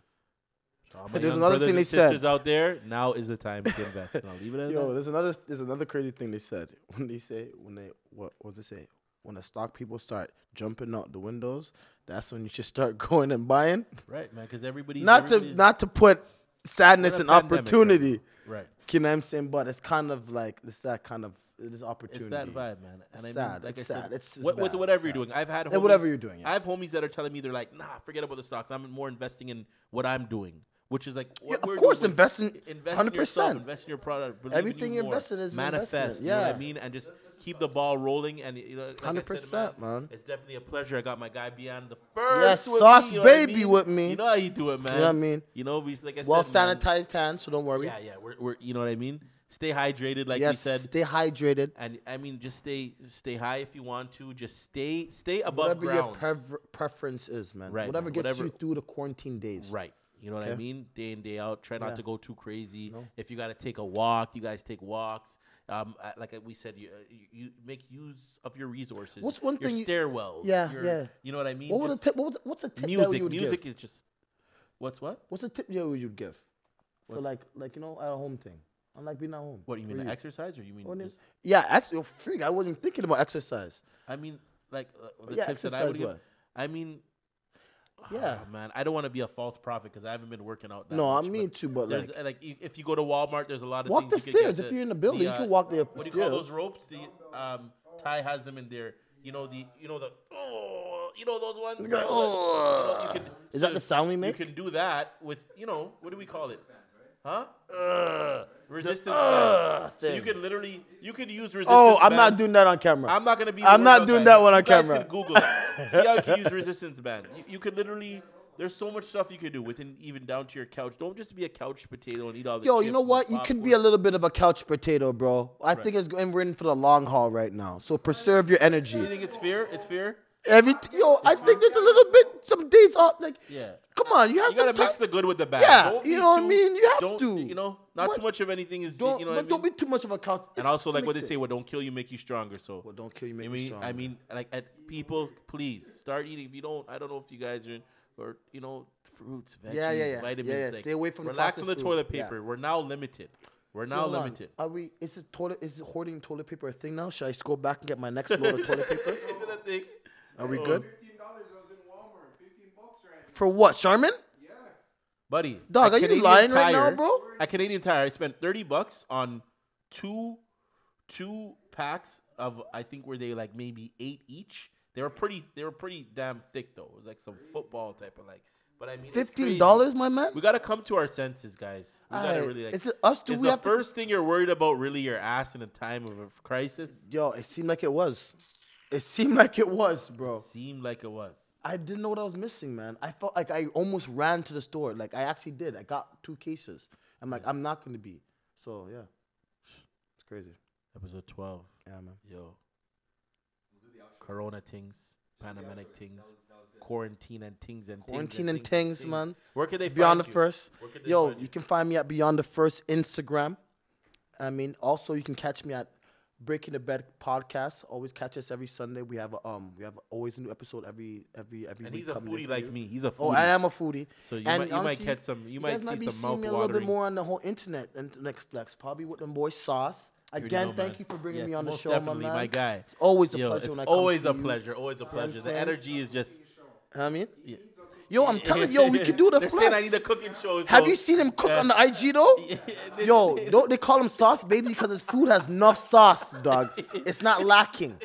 So all my
Hey, there's
young
another
brothers
thing
and
they said.
sisters out there, now is the time to invest. And I'll leave it at
Yo,
that.
there's another crazy thing they said. What does it say? When the stock people start jumping out the windows, that's when you should start going and buying.
Right, man, because everybody's
Not to put sadness
We're
and
in a pandemic
opportunity.
right now. Right.
You know what I'm saying? But it's kind of like it's that kind of this opportunity.
It's that vibe, man. And
It's
I
sad.
mean, like
It's
I
sad.
said,
It's
with
bad.
whatever
It's
you're
sad.
doing. I've had
Yeah, whatever you're doing, yeah.
I have homies that are telling me they're like, nah, forget about the stocks. I'm more investing in what I'm doing, which is like, what
Yeah, of
we're
course,
doing.
invest in
Invest in yourself,
100%.
invest in your product. believe in
Everything
you
you
more,
invest in is an
manifest.
investment,
You know what I
yeah.
mean? And just keep the ball rolling. And like
100%,
I said,
man.
It's definitely a pleasure. I got my guy Beyondthefirst
Yes,
with me. You know what I
Saucebabie
mean?
with me.
You know how you do it, man.
You know what I mean?
You know, we like I
Well
said, man,
sanitized hands, so don't worry.
yeah. We're you know what I mean? Stay hydrated, like we
Yes,
said.
stay hydrated.
And I mean, just stay high if you want to. Just stay above
Whatever
ground.
your preference is, man.
Right,
Whatever
man.
gets
Whatever-
you through the quarantine days.
Right. You know what I
Okay.
mean? Day in, day out. Try not
Yeah.
to go too crazy.
No.
If you got to take a walk, you guys take walks. Like we said, you make use of your resources.
What's one
your
thing you-
stairwells.
Yeah,
your-
yeah.
You know what I mean?
What would a
Just
tip? What's a tip that you
music.
would
Music
give?
is just. What's what?
What's a tip you would give for
What's-
like at a home thing? I like being at home.
What do you
For
mean? The exercise, or you mean?
What
just-
is- Yeah, actually, freak. I wasn't thinking about exercise.
I mean, like the
Yeah,
tips that I
exercise
would give.
what?
I mean,
Yeah.
Oh, man, I don't want to be a false prophet because I haven't been working out that
No, I
much,
mean too, but
there's,
like
if you go to Walmart, there's a lot of
walk the
things you can
stairs.
get.
If you're in the building, you can walk the
What do you call
stairs.
those ropes? The Ty has them in there. You know those ones.
Oh. Is that the sound we make?
You can do that with what do we call it? Huh? Resistance bands. So you can literally use resistance.
Oh, I'm
bands.
not doing that on camera.
I'm not gonna be.
I'm not doing that one on
you guys
camera.
Can Google it. See how you can use resistance band. You could literally. There's so much stuff you can do within even down to your couch. Don't just be a couch potato and eat all the.
Yo,
chips
you know
and
what? You could be a little bit of a couch potato, bro. I think we're in for the long haul right now. So preserve your energy.
You think it's fair? It's fair.
I think there's a little bit, some days off. Like,
Yeah.
come on, you have
You gotta
to
mix the good with the bad.
Yeah,
Don't
you
be
know what I
too-
mean? You have
don't,
to.
Not
What?
too much of anything is.
Don't,
you know
but
what I mean?
don't be too much of a couch.
And also, like what they
mix
say,
it.
what don't kill you make you stronger. So.
What don't kill you make
I
you
mean,
stronger.
like people, please start eating. If you don't, I don't know if you guys are, or fruits, veggies,
Yeah.
vitamins.
Yeah.
Like,
Stay away from the
relax on the
processed
toilet
food. Yeah.
paper. We're now limited. We're now
Hold on.
limited.
Are we? Is it hoarding toilet paper a thing now? Should I just go back and get my next load of toilet paper? Are we good?
$15 was in Walmart. $15 right now.
For what, Charmin?
Yeah.
Buddy,
Dog,
at
are you
Canadian
lying right now,
Tire-
bro?
At Canadian Tire, I spent $30 on two packs of I think were they like maybe 8 each. They were pretty damn thick though. It was like some football type of like. But I mean, it's crazy.
$15, my man.
We gotta come to our senses, guys. We gotta
Alright,
really like.
is it us? Do
is
we
the
have to-
first thing you're worried about really your ass in a time of a crisis?
Yo, it seemed like it was. It seemed like it was, bro.
Seemed like it was.
I didn't know what I was missing, man. I felt like I almost ran to the store. Like I actually did. I got 2 cases. I'm like, I'm not gonna be. So yeah, it's crazy.
Episode 12.
Yeah, man.
Yo. Corona things, pandemic things, quarantine and things and
Quarantine and things, man.
Where can they
Beyond the
find you?
First.
Where can they
Yo,
find
you can find me at Beyond the First Instagram. I mean, also you can catch me at Breaking the Bed podcast. Always catch us every Sunday. We have always a new episode every
And
week.
he's a
coming in
foodie
for
like
you.
me. He's a foodie.
Oh, I am a foodie.
So you
And
might
honestly,
catch some. You
guys
might see
be
some
seeing
mouth
me a little bit
watering.
more on the whole internet and next flex. Probably with them boy Sauce.
You already
Again,
know,
thank
man.
you for bringing
Yes,
me on the
most
show,
definitely,
my man.
my guy.
It's always a
Yo,
pleasure
it's
when I come
always
see
a
you.
pleasure. Always a pleasure. The
saying?
energy is just.
I mean,
Yeah.
yo, I'm telling you, we could do the
They're
flex.
saying I need a cooking show.
Have
so-
you seen him cook on the IG though? Yo, don't they call him Saucebabie because his food has enough sauce, dog. It's not lacking.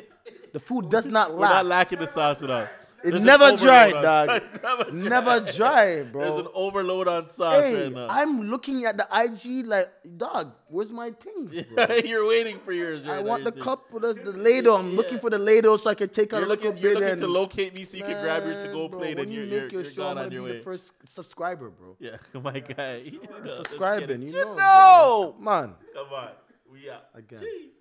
The food does not
We're not
lack.
lacking the sauce at all.
It
There's an
never
overload
dried,
on
dog.
sauce.
Never dry, bro.
There's an overload on sauce
Hey,
right now.
I'm looking at the IG like, dog, where's my things, bro?
You're waiting for yours.
I want the cup with the ladle. I'm looking for the ladle so I can take out
You're
a little
looking, you're
bit
looking
and
to locate me so you can grab your to-go
Man, bro,
plate
when
and
you
you're
make your show,
gone
I'm
on
gonna
your
be
way.
the first subscriber, bro.
Yeah, my guy. You know, let's get
Subscribing,
it.
you know.
No!
Bro. Come on.
Come on. We out.
Again.
Jeez.